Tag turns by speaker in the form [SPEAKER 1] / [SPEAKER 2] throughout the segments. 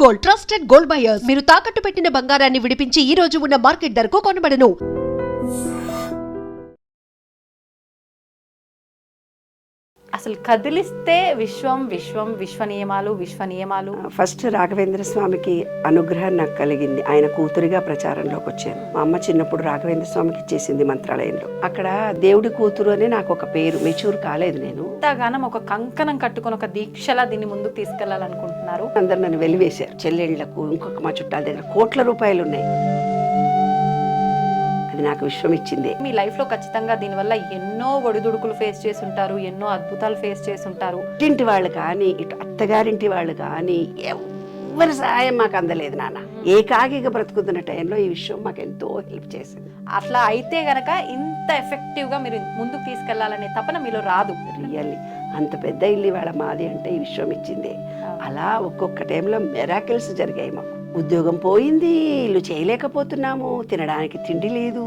[SPEAKER 1] Gold, trusted gold buyers. మీరు తాకట్టు పెట్టిన బంగారాన్ని విడిపించి ఈ రోజు ఉన్న మార్కెట్ ధరకు కొనబడను.
[SPEAKER 2] అసలు కదిలిస్తే విశ్వం విశ్వం విశ్వ నియమాలు.
[SPEAKER 3] ఫస్ట్ రాఘవేంద్ర స్వామికి అనుగ్రహం నాకు కలిగింది. ఆయన కూతురిగా ప్రచారంలోకి వచ్చాను. మా అమ్మ చిన్నప్పుడు రాఘవేంద్ర స్వామికి ఇచ్చేసింది మంత్రాలయంలో. అక్కడ దేవుడి కూతురు అని నాకు ఒక పేరు, మెచ్యూర్ కాలేదు నేను.
[SPEAKER 2] ఇంతగానం ఒక కంకణం కట్టుకుని ఒక దీక్షలా దీన్ని ముందుకు తీసుకెళ్లాలనుకుంటున్నారు.
[SPEAKER 3] అందరు నన్ను వెలివేశారు. చెల్లెళ్లకు ఇంకొక మా చుట్టాల దగ్గర కోట్ల రూపాయలు ఉన్నాయి. అది నాకు విశ్వం ఇచ్చింది.
[SPEAKER 2] మీ లైఫ్ లో ఖచ్చితంగా దీనివల్ల ఎన్నో ఒడిదుడుకులు ఫేస్ చేసి ఉంటారు, ఎన్నో అద్భుతాలు ఫేస్ చేసి ఉంటారు.
[SPEAKER 3] ఇంటి వాళ్ళు కానీ ఇటు అత్తగారింటి వాళ్ళు కానీ ఎవరి సహాయం మాకు అందలేదు నాన్న. ఏకాకిగా బ్రతుకుతున్న టైంలో ఈ విషయం మాకు ఎంతో హెల్ప్ చేసింది.
[SPEAKER 2] అట్లా అయితే గనక ఇంత ఎఫెక్టివ్ గా మీరు ముందుకు తీసుకెళ్లాలనే తపన మీలో రాదు.
[SPEAKER 3] రియల్లీ అంత పెద్ద ఇల్లు ఇవాళ మాది అంటే ఈ విషయం ఇచ్చింది. అలా ఒక్కొక్క టైంలో మెరాకిల్స్ జరిగాయి. మాకు ఉద్యోగం పోయింది, ఇల్లు చేయలేకపోతున్నాము, తినడానికి తిండి లేదు,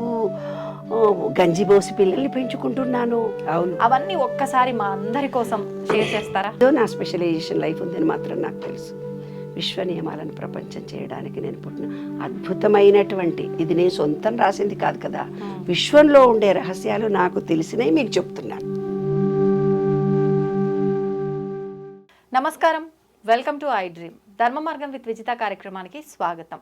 [SPEAKER 3] గంజి పోసి పిల్లల్ని పెంచుకుంటున్నాను. అవును,
[SPEAKER 2] అవన్నీ ఒక్కసారి మా అందరి కోసం షేర్ చేస్తారా?
[SPEAKER 3] నా స్పెషలైజేషన్ లైఫ్ ఉందని మాత్రం నాకు తెలుసు. విశ్వ నియమాలను ప్రపంచం చేయడానికి నేను పుట్టిన అద్భుతమైనటువంటి, ఇది నేను సొంతం రాసింది కాదు కదా, విశ్వంలో ఉండే రహస్యాలు నాకు తెలిసినవి మీకు చెప్తున్నాను.
[SPEAKER 2] నమస్కారం, వెల్కమ్ టు ఐ డ్రీమ్. ధర్మ మార్గం విత్ విజిత కార్యక్రమానికి స్వాగతం.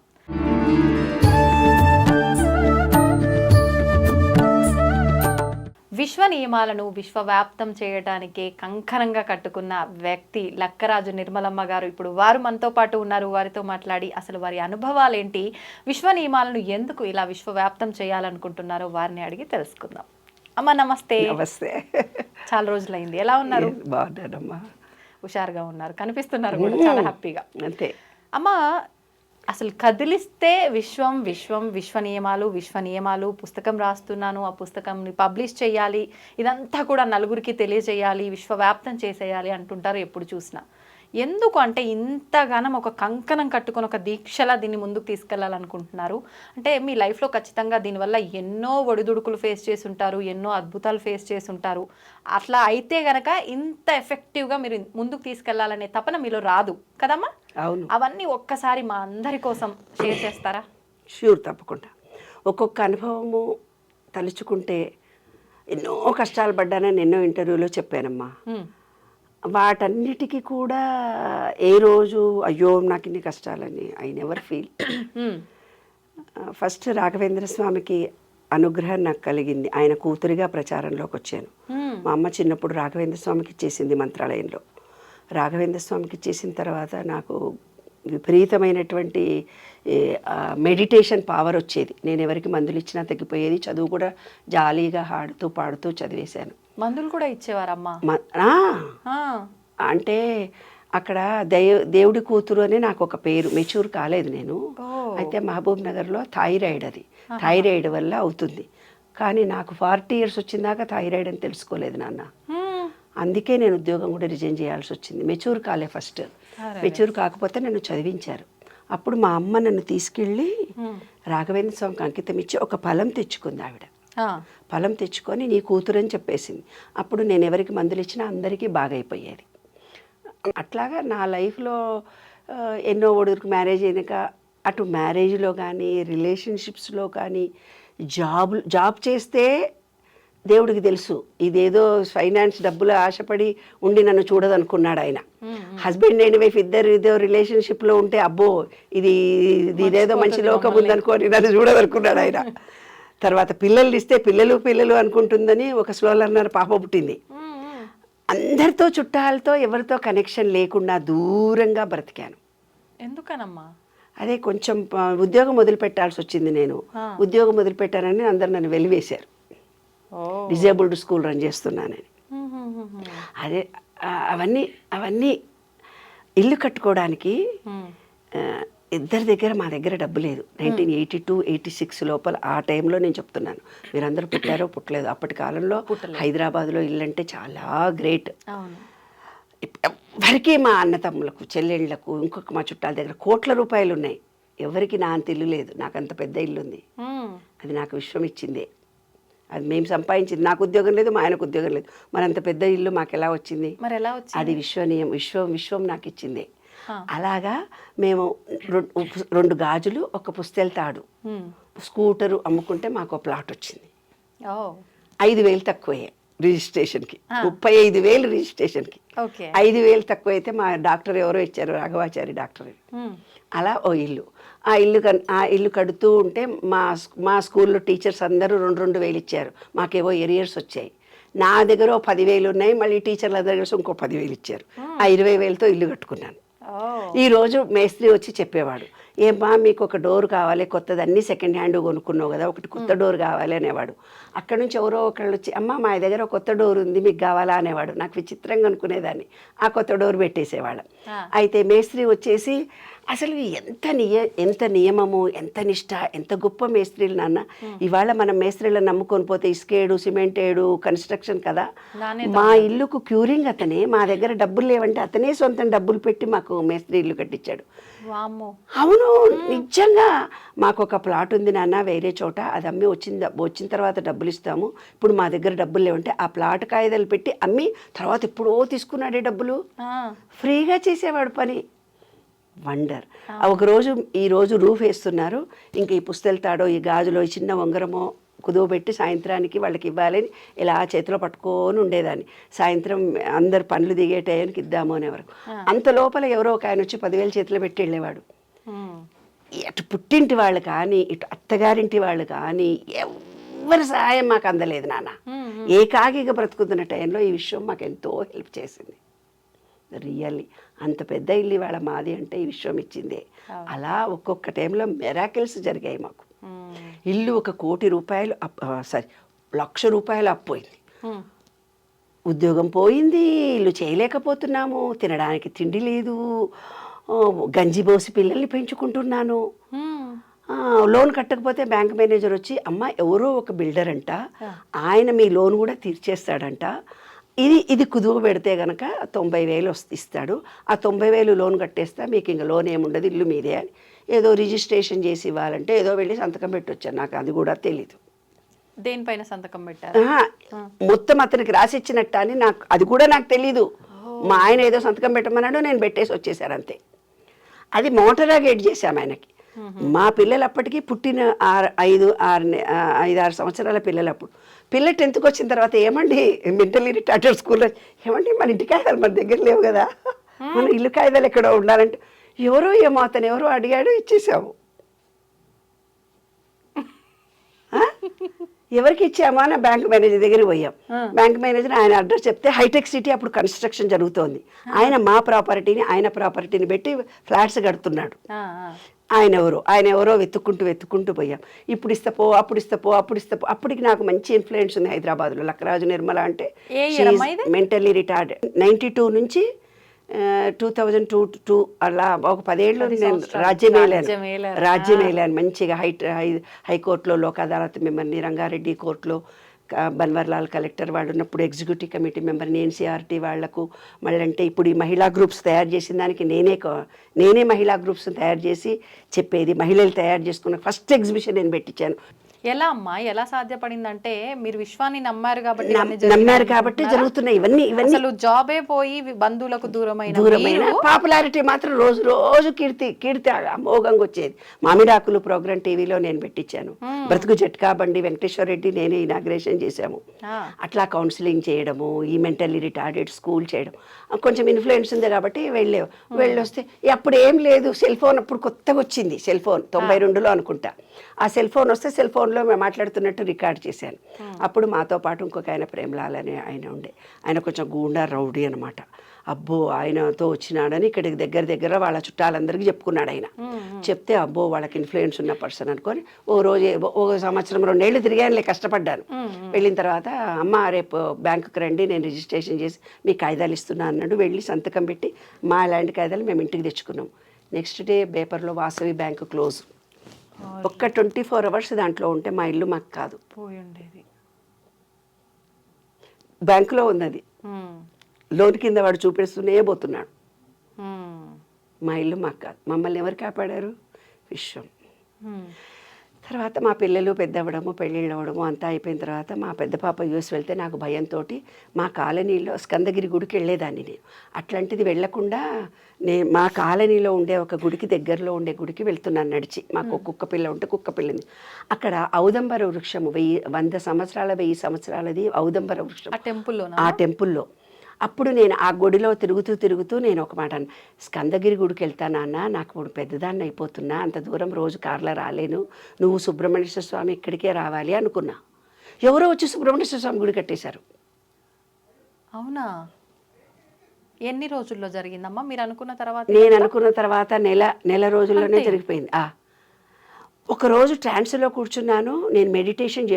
[SPEAKER 2] విశ్వ నియమాలను విశ్వవ్యాప్తం చేయడానికి కంకణంగా కట్టుకున్న వ్యక్తి లక్కరాజు నిర్మలమ్మ గారు. ఇప్పుడు వారు మనతో పాటు ఉన్నారు. వారితో మాట్లాడి అసలు వారి అనుభవాలు ఏంటి, విశ్వ నియమాలను ఎందుకు ఇలా విశ్వవ్యాప్తం చేయాలనుకుంటున్నారో వారిని అడిగి తెలుసుకుందాం. అమ్మ నమస్తే.
[SPEAKER 3] నమస్తే.
[SPEAKER 2] చాలా రోజులైంది, ఎలా ఉన్నారు?
[SPEAKER 3] బాగున్నానమ్మా.
[SPEAKER 2] హుషారుగా ఉన్నారు, కనిపిస్తున్నారు కూడా చాలా హ్యాపీగా.
[SPEAKER 3] అంతే
[SPEAKER 2] అమ్మ, అసలు కదిలిస్తే విశ్వం విశ్వం విశ్వ నియమాలు పుస్తకం రాస్తున్నాను, ఆ పుస్తకంని పబ్లిష్ చేయాలి, ఇదంతా కూడా నలుగురికి తెలియజేయాలి, విశ్వవ్యాప్తం చేసేయాలి అంటుంటారు ఎప్పుడు చూసినా. ఎందుకు అంటే ఇంతగానం ఒక కంకణం కట్టుకొని ఒక దీక్షలా దీన్ని ముందుకు తీసుకెళ్లాలనుకుంటున్నారు? అంటే మీ లైఫ్లో ఖచ్చితంగా దీనివల్ల ఎన్నో ఒడిదుడుకులు ఫేస్ చేసి ఉంటారు, ఎన్నో అద్భుతాలు ఫేస్ చేసి ఉంటారు. అట్లా అయితే గనక ఇంత ఎఫెక్టివ్గా మీరు ముందుకు తీసుకెళ్లాలనే తపన మీలో రాదు కదమ్మా?
[SPEAKER 3] అవును.
[SPEAKER 2] అవన్నీ ఒక్కసారి మా అందరి కోసం షేర్ చేస్తారా?
[SPEAKER 3] ష్యూర్, తప్పకుండా. ఒక్కొక్క అనుభవము తలుచుకుంటే ఎన్నో కష్టాలు పడ్డానని ఎన్నో ఇంటర్వ్యూలో చెప్పానమ్మా. వాటన్నిటికీ కూడా ఏ రోజు అయ్యో నాకు ఇన్ని కష్టాలని I never feel. First Raghavendra స్వామికి అనుగ్రహం నాకు కలిగింది. ఆయన కూతురిగా ప్రచారంలోకి వచ్చాను. మా అమ్మ చిన్నప్పుడు రాఘవేంద్ర స్వామికి ఇచ్చేసింది మంత్రాలయంలో. రాఘవేంద్ర స్వామికి ఇచ్చేసిన తర్వాత నాకు విపరీతమైనటువంటి మెడిటేషన్ పవర్ వచ్చేది. నేను ఎవరికి మందులు ఇచ్చినా తగ్గిపోయేది. చదువు కూడా జాలీగా ఆడుతూ పాడుతూ చదివేశాను.
[SPEAKER 2] మందులు కూడా ఇచ్చేవారమ్మా?
[SPEAKER 3] అంటే అక్కడ దేవుడి కూతురు అని నాకు ఒక పేరు, మెచ్యూర్ కాలేదు నేను. అయితే మహబూబ్ నగర్లో థైరాయిడ్, అది థైరాయిడ్ వల్ల అవుతుంది. కానీ నాకు 40 years వచ్చిందాకా థైరాయిడ్ అని తెలుసుకోలేదు నాన్న. అందుకే నేను ఉద్యోగం కూడా రిజైన్ చేయాల్సి వచ్చింది. మెచ్యూర్ కాలే ఫస్ట్. మెచ్యూర్ కాకపోతే నన్ను చదివించారు. అప్పుడు మా అమ్మ నన్ను తీసుకెళ్ళి రాఘవేంద్ర స్వామికి అంకితం ఇచ్చి ఒక ఫలం తెచ్చుకుంది ఆవిడ. ఫలం తెచ్చుకొని నీ కూతురు అని చెప్పేసింది. అప్పుడు నేను ఎవరికి మందులు ఇచ్చినా అందరికీ బాగైపోయేది. అట్లాగా నా లైఫ్లో ఎన్నో ఒడిదుడుకు, మ్యారేజ్ అయినాక అటు మ్యారేజ్లో కానీ రిలేషన్షిప్స్లో కానీ జాబ్ చేస్తే దేవుడికి తెలుసు ఇదేదో ఫైనాన్స్ డబ్బులు ఆశపడి ఉండి నన్ను చూడదనుకున్నాడు ఆయన. హస్బెండ్ అండ్ వైఫ్ ఇద్దరు ఇదో రిలేషన్షిప్లో ఉంటే అబ్బో ఇదేదో మంచి లోకం ఉందనుకోని నన్ను చూడదనుకున్నాడు ఆయన. తర్వాత పిల్లలు ఇస్తే పిల్లలు అనుకుంటుందని ఒక స్లో లర్నర్ పాప పుట్టింది. అందరితో చుట్టాలతో ఎవరితో కనెక్షన్ లేకుండా దూరంగా బ్రతికాను.
[SPEAKER 2] ఎందుకనమ్మా?
[SPEAKER 3] అదే కొంచెం ఉద్యోగం వదిలిపెట్టాల్సి వచ్చింది. నేను ఉద్యోగం వదిలిపెట్టానని అందరు నన్ను వెలివేశారు. డిజేబుల్డ్ స్కూల్ రన్ చేస్తున్నానని. అదే అవన్నీ ఇల్లు కట్టుకోవడానికి ఇద్దరి దగ్గర, మా దగ్గర డబ్బు లేదు. 1982-86 లోపల, ఆ టైంలో నేను చెప్తున్నాను. మీరందరూ పుట్టారో పుట్టలేదు. అప్పటి కాలంలో హైదరాబాద్లో ఇల్లు అంటే చాలా గ్రేట్. ఎవరికి, మా అన్నతమ్ములకు, చెల్లెళ్ళకు, ఇంకొక మా చుట్టాల దగ్గర కోట్ల రూపాయలు ఉన్నాయి. ఎవరికి నా అంత ఇల్లు లేదు. నాకు అంత పెద్ద ఇల్లు ఉంది. అది నాకు విశ్వం ఇచ్చిందే. అది మేము సంపాదించింది. నాకు ఉద్యోగం లేదు, మా ఆయనకు ఉద్యోగం లేదు. మరి అంత పెద్ద ఇల్లు మాకు ఎలా వచ్చింది?
[SPEAKER 2] మరి ఎలా వచ్చింది?
[SPEAKER 3] అది విశ్వం నాకు ఇచ్చిందే. అలాగా మేము 2 గాజులు, ఒక పుస్తెల తాడు, స్కూటరు అమ్ముకుంటే మాకు ప్లాట్ వచ్చింది. 5,000 తక్కువే రిజిస్ట్రేషన్కి, 35,000 రిజిస్ట్రేషన్కి. 5,000 తక్కువ అయితే మా డాక్టర్ ఎవరో ఇచ్చారు, రాఘవాచారి డాక్టర్. అలా ఓ ఇల్లు, ఆ ఇల్లు కడుతూ ఉంటే మా స్కూల్లో టీచర్స్ అందరూ 2,000 ఇచ్చారు. మాకేవో ఎరియర్స్ వచ్చాయి. నా దగ్గర 10,000 ఉన్నాయి, మళ్ళీ టీచర్ల దగ్గర ఇంకో 10,000 ఇచ్చారు. ఆ 20,000తో ఇల్లు కట్టుకున్నాను. ఈరోజు మేస్త్రి వచ్చి చెప్పేవాడు, ఏమ్మా మీకు ఒక డోర్ కావాలి కొత్తది, అన్నీ సెకండ్ హ్యాండ్ కొనుక్కున్నావు కదా, ఒకటి కొత్త డోర్ కావాలి అనేవాడు. అక్కడ నుంచి ఎవరో ఒకళ్ళు వచ్చి, అమ్మ మా దగ్గర కొత్త డోర్ ఉంది మీకు కావాలా అనేవాడు. నాకు విచిత్రంగా అనుకునేదాన్ని. ఆ కొత్త డోర్ పెట్టేసేవాళ్ళం. అయితే మేస్త్రి వచ్చేసి అసలు ఎంత నియమము, ఎంత నిష్ట, ఎంత గొప్ప మేస్త్రీలు నాన్న. ఇవాళ మనం మేస్త్రీలను నమ్ముకొని పోతే ఇసుకేడు, సిమెంటేడు, కన్స్ట్రక్షన్ కదా. మా ఇల్లుకు క్యూరింగ్ అతనే, మా దగ్గర డబ్బులు లేవంటే అతనే సొంతం డబ్బులు పెట్టి మాకు మేస్త్రి ఇల్లు కట్టించాడు. అవును, నిజంగా. మాకు ఒక ప్లాట్ ఉంది నాన్న వేరే చోట, అది అమ్మి వచ్చిన తర్వాత డబ్బులు ఇస్తాము, ఇప్పుడు మా దగ్గర డబ్బులు లేవంటే ఆ ప్లాట్ కాయిదాలు పెట్టి అమ్మి తర్వాత ఎప్పుడో తీసుకున్నాడే డబ్బులు. ఫ్రీగా చేసేవాడు పని. వండర్. ఒకరోజు ఈరోజు రూఫ్ వేస్తున్నారు, ఇంక ఈ పుస్తెల తాడో, ఈ గాజులో, ఈ చిన్న ఉంగరమో కుదువబెట్టి సాయంత్రానికి వాళ్ళకి ఇవ్వాలని ఇలా చేతిలో పట్టుకొని ఉండేదాన్ని. సాయంత్రం అందరు పనులు దిగే టైంకి ఇద్దాము అనేవారు. అంత లోపల ఎవరో ఒక ఆయన వచ్చి 10,000 చేతిలో పెట్టి వెళ్ళేవాడు. అటు పుట్టింటి వాళ్ళు కానీ, ఇటు అత్తగారింటి వాళ్ళు కానీ ఎవరి సహాయం మాకు అందలేదు నాన్న. ఏకాకిగా బ్రతుకుతున్న టైంలో ఈ విషయం మాకు ఎంతో హెల్ప్ చేసింది. రియల్లీ అంత పెద్ద ఇల్లు ఇవాళ మాది అంటే ఈ విషయం ఇచ్చిందే. అలా ఒక్కొక్క టైంలో మెరాకిల్స్ జరిగాయి మాకు. ఇల్లు 1 కోటి రూపాయలు ₹1,00,000 అప్పోయింది. ఉద్యోగం పోయింది, ఇల్లు చేయలేకపోతున్నాము, తినడానికి తిండి లేదు, గంజి పోసి పిల్లల్ని పెంచుకుంటున్నాను. లోన్ కట్టకపోతే బ్యాంక్ మేనేజర్ వచ్చి, అమ్మ ఎవరో ఒక బిల్డర్ అంట, ఆయన మీ లోన్ కూడా తీర్చేస్తాడంట, ఇది కుదువ పెడితే కనుక 90,000 ఇస్తాడు, ఆ 90,000 లోన్ కట్టేస్తా, మీకు ఇంకా లోన్ ఏముండదు, ఇల్లు మీదే అని ఏదో రిజిస్ట్రేషన్ చేసి ఇవ్వాలంటే ఏదో వెళ్ళి సంతకం పెట్టొచ్చాను. నాకు అది కూడా తెలీదు.
[SPEAKER 2] దేనిపైన సంతకం పెట్టారు?
[SPEAKER 3] మొత్తం అతనికి రాసిచ్చినట్ట అని అది కూడా నాకు తెలీదు. మా ఆయన ఏదో సంతకం పెట్టమన్నాడు, నేను పెట్టేసి వచ్చేసాను అంతే. అది మోటరా గేట్ చేశాము ఆయనకి. మా పిల్లలు అప్పటికి పుట్టిన 5-6 సంవత్సరాల పిల్లలు. అప్పుడు పిల్ల 10th వచ్చిన తర్వాత, ఏమండి మెంటల్లీ రిటార్టెడ్ స్కూల్లో, ఏమండి మన ఇంటి కాగితాలు మన దగ్గర లేవు కదా, మన ఇల్లు కాగితాలు ఎక్కడో ఉండాలంటే, ఎవరో ఏమో అతను ఎవరో అడిగాడు, ఇచ్చేసాము. ఎవరికి ఇచ్చామా అని బ్యాంక్ మేనేజర్ దగ్గరికి పోయాం. బ్యాంక్ మేనేజర్ ఆయన అడ్రస్ చెప్తే, హైటెక్ సిటీ అప్పుడు కన్స్ట్రక్షన్ జరుగుతోంది, ఆయన మా ప్రాపర్టీని పెట్టి ఫ్లాట్స్ కడుతున్నాడు. ఆయన ఎవరో వెతుక్కుంటూ పోయాం. ఇప్పుడు ఇస్తపో అప్పటికి నాకు మంచి ఇన్ఫ్లుయెన్స్ ఉంది హైదరాబాద్లో. లక్కరాజు నిర్మల అంటే మెంటల్లీ రిటార్డెడ్. 92 నుంచి 2002 అలా ఒక 10 ఏళ్ళు నేను రాజ్యం వేలాను మంచిగా. హైకోర్టులో లోక్ అదాలత్ మెంబర్ని, రంగారెడ్డి కోర్టులో బన్వర్లాల్ కలెక్టర్ వాళ్ళు ఉన్నప్పుడు ఎగ్జిక్యూటివ్ కమిటీ మెంబర్ని, ఎన్సీఆర్టీ వాళ్లకు. మళ్ళీ అంటే ఇప్పుడు ఈ మహిళా గ్రూప్స్ తయారు చేసిన దానికి నేనే మహిళా గ్రూప్స్ తయారు చేసి చెప్పేది. మహిళలు తయారు చేసుకున్న ఫస్ట్ ఎగ్జిబిషన్ నేను పెట్టించాను.
[SPEAKER 2] ఎలా అమ్మా, ఎలా సాధ్యపడిందంటే మీరు విశ్వాన్ని నమ్మారు కాబట్టి
[SPEAKER 3] జరుగుతున్నాయి ఇవన్నీ.
[SPEAKER 2] అసలు జాబే పోయి బంధువులకు దూరమైన
[SPEAKER 3] పాపులారిటీ మాత్రం రోజు కీర్తి అమోఘంగా వచ్చేది. మామిడాకులు ప్రోగ్రామ్ టీవీలో నేను పెట్టించాను. బ్రతుకు జట్కా బండి వెంకటేశ్వర రెడ్డి నేనే ఇనాగ్రేషన్ చేశాము. అట్లా కౌన్సిలింగ్ చేయడము, ఈ మెంటల్లీ రిటార్డెడ్ స్కూల్ చేయడం, కొంచెం ఇన్ఫ్లుయెన్స్ ఉంది కాబట్టి వెళ్ళొస్తే అప్పుడు ఏం లేదు. సెల్ ఫోన్ అప్పుడు కొత్తగా వచ్చింది, సెల్ ఫోన్ 92లో అనుకుంటా. ఆ సెల్ ఫోన్ వస్తే సెల్ ఫోన్లో మేము మాట్లాడుతున్నట్టు రికార్డ్ చేశాను. అప్పుడు మాతో పాటు ఇంకొక ఆయన ప్రేమలాల్ అనే ఆయన ఉండే, ఆయన కొంచెం గూండా రౌడీ అనమాట. అబ్బో ఆయనతో వచ్చినాడని ఇక్కడికి దగ్గర వాళ్ళ చుట్టాలందరికీ చెప్పుకున్నాడు ఆయన. చెప్తే అబ్బో వాళ్ళకి ఇన్ఫ్లుయెన్స్ ఉన్న పర్సన్ అనుకొని ఓ సంవత్సరం 2 ఏళ్ళు తిరిగానులే, కష్టపడ్డాను. వెళ్ళిన తర్వాత, అమ్మ రేపు బ్యాంకుకి రండి, నేను రిజిస్ట్రేషన్ చేసి మీ కాగితాలు ఇస్తున్నా అన్నాడు. వెళ్ళి సంతకం పెట్టి మా ల్యాండ్ కాగితాలు మేము ఇంటికి తెచ్చుకున్నాం. నెక్స్ట్ డే పేపర్లో వాసవి బ్యాంకు క్లోజ్. ఒక్క 24 అవర్స్ దాంట్లో ఉంటే మా ఇల్లు మాకు కాదు,
[SPEAKER 2] పోయి ఉండేది.
[SPEAKER 3] బ్యాంకులో ఉన్నది, లోన్ కింద వాడు చూపిస్తూనే పోతున్నాడు. మా ఇల్లు మాకు కాదు. మమ్మల్ని ఎవరు కాపాడారు? విశ్వం. తర్వాత మా పిల్లలు పెద్దవ్వడము పెళ్ళిళ్ళు అవ్వడము అంతా అయిపోయిన తర్వాత మా పెద్ద పాప యూఎస్ వెళ్తే నాకు భయంతో మా కాలనీలో స్కందగిరి గుడికి వెళ్ళేదాన్ని నేను. అట్లాంటిది వెళ్లకుండా మా కాలనీలో ఉండే ఒక గుడికి దగ్గరలో ఉండే గుడికి వెళ్తున్నాను నడిచి. మాకు ఒక కుక్క పిల్ల ఉంటే కుక్క పిల్లింది. అక్కడ ఔదంబర వృక్షము 100 సంవత్సరాల 1000 సంవత్సరాలది ఔదంబర వృక్షం ఆ టెంపుల్లో. అప్పుడు నేను ఆ గుడిలో తిరుగుతూ నేను ఒక మాట స్కందగిరి గుడికి వెళ్తానన్నా, నాకు ఇప్పుడు పెద్దదాన్ని అయిపోతున్నా, అంత దూరం రోజు కార్లో రాలేను, నువ్వు సుబ్రహ్మణ్యేశ్వర స్వామి ఇక్కడికే రావాలి అనుకున్నా. ఎవరో వచ్చి సుబ్రహ్మణ్యేశ్వర స్వామి గుడి కట్టేశారు.
[SPEAKER 2] అవునా? ఎన్ని రోజుల్లో జరిగిందమ్మా మీరు అనుకున్న తర్వాత?
[SPEAKER 3] నేను అనుకున్న తర్వాత నెల రోజుల్లోనే జరిగిపోయింది. ఒకరోజు ట్రాన్స్లో కూర్చున్నాను. నేను మెడిటేషన్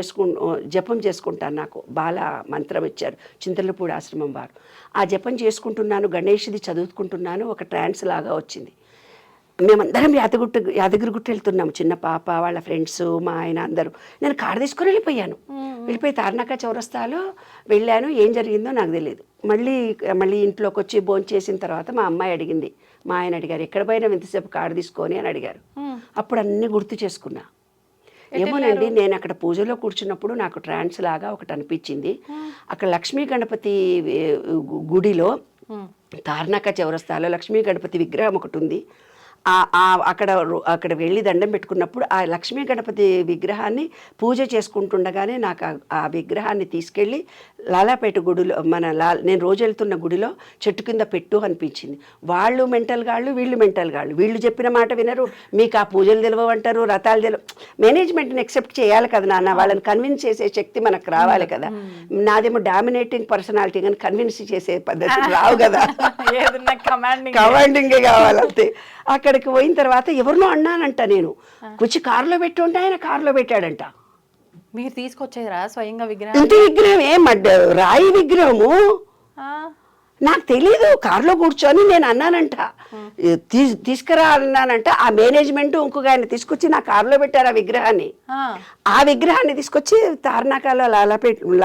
[SPEAKER 3] జపం చేసుకుంటాను. నాకు బాల మంత్రం ఇచ్చారు చింతలపూడి ఆశ్రమం వారు. ఆ జపం చేసుకుంటున్నాను, గణేష్ది చదువుకుంటున్నాను. ఒక ట్రాన్స్ లాగా వచ్చింది. మేమందరం యాదగిరిగుట్ట వెళ్తున్నాము, చిన్న పాప వాళ్ళ ఫ్రెండ్స్ మా ఆయన అందరూ. నేను కారు తీసుకొని వెళ్ళిపోయి తార్నాక చౌరస్తాలో వెళ్ళాను. ఏం జరిగిందో నాకు తెలియదు. మళ్ళీ ఇంట్లోకి వచ్చి భోంచేసిన చేసిన తర్వాత మా అమ్మాయి అడిగింది, మా ఆయన అడిగారు, ఎక్కడ పోయినా ఎంతసేపు కారు తీసుకొని అని అడిగారు. అప్పుడు అన్నీ గుర్తు చేసుకున్నా. ఏమోనండి, నేను అక్కడ పూజలో కూర్చున్నప్పుడు నాకు ట్రాన్స్ లాగా ఒకటి అనిపించింది. అక్కడ లక్ష్మీ గణపతి గుడిలో తార్నాక చౌరస్తాలో లక్ష్మీ గణపతి విగ్రహం ఒకటి ఉంది. అక్కడ వెళ్ళి దండం పెట్టుకున్నప్పుడు ఆ లక్ష్మీ గణపతి విగ్రహాన్ని పూజ చేసుకుంటుండగానే నాకు ఆ విగ్రహాన్ని తీసుకెళ్ళి లాలాపేట గుడిలో నేను రోజు వెళ్తున్న గుడిలో చెట్టు కింద పెట్టు అనిపించింది. వాళ్ళు మెంటల్ గాళ్ళు, వీళ్ళు చెప్పిన మాట వినరు. మీకు ఆ పూజలు తెలియవంటారు, రథాలు తెలియవు. మేనేజ్మెంట్ని ఎక్సెప్ట్ చేయాలి కదా నాన్న, వాళ్ళని కన్విన్స్ చేసే శక్తి మనకు రావాలి కదా. నాదేమో డామినేటింగ్ పర్సనాలిటీ కానీ కన్విన్స్ చేసే పద్ధతి రావు కదా, కమాండింగే కావాలంతే. అక్కడికి పోయిన తర్వాత ఎవరినో అన్నానంట నేను, వచ్చి కారులో పెట్టి ఉంటే ఆయన కారులో పెట్టాడంట.
[SPEAKER 2] మీరు తీసుకొచ్చారా స్వయంగా విగ్రహం?
[SPEAKER 3] ఇంటి విగ్రహం రాయి విగ్రహము నాకు తెలీదు. కారులో కూర్చొని నేను అన్నానంట, తీసుకురా అన్నానంట. ఆ మేనేజ్మెంట్ ఇంకొక ఆయన తీసుకొచ్చి నా కారులో పెట్టారు ఆ విగ్రహాన్ని. ఆ విగ్రహాన్ని తీసుకొచ్చి తార్నాకాలో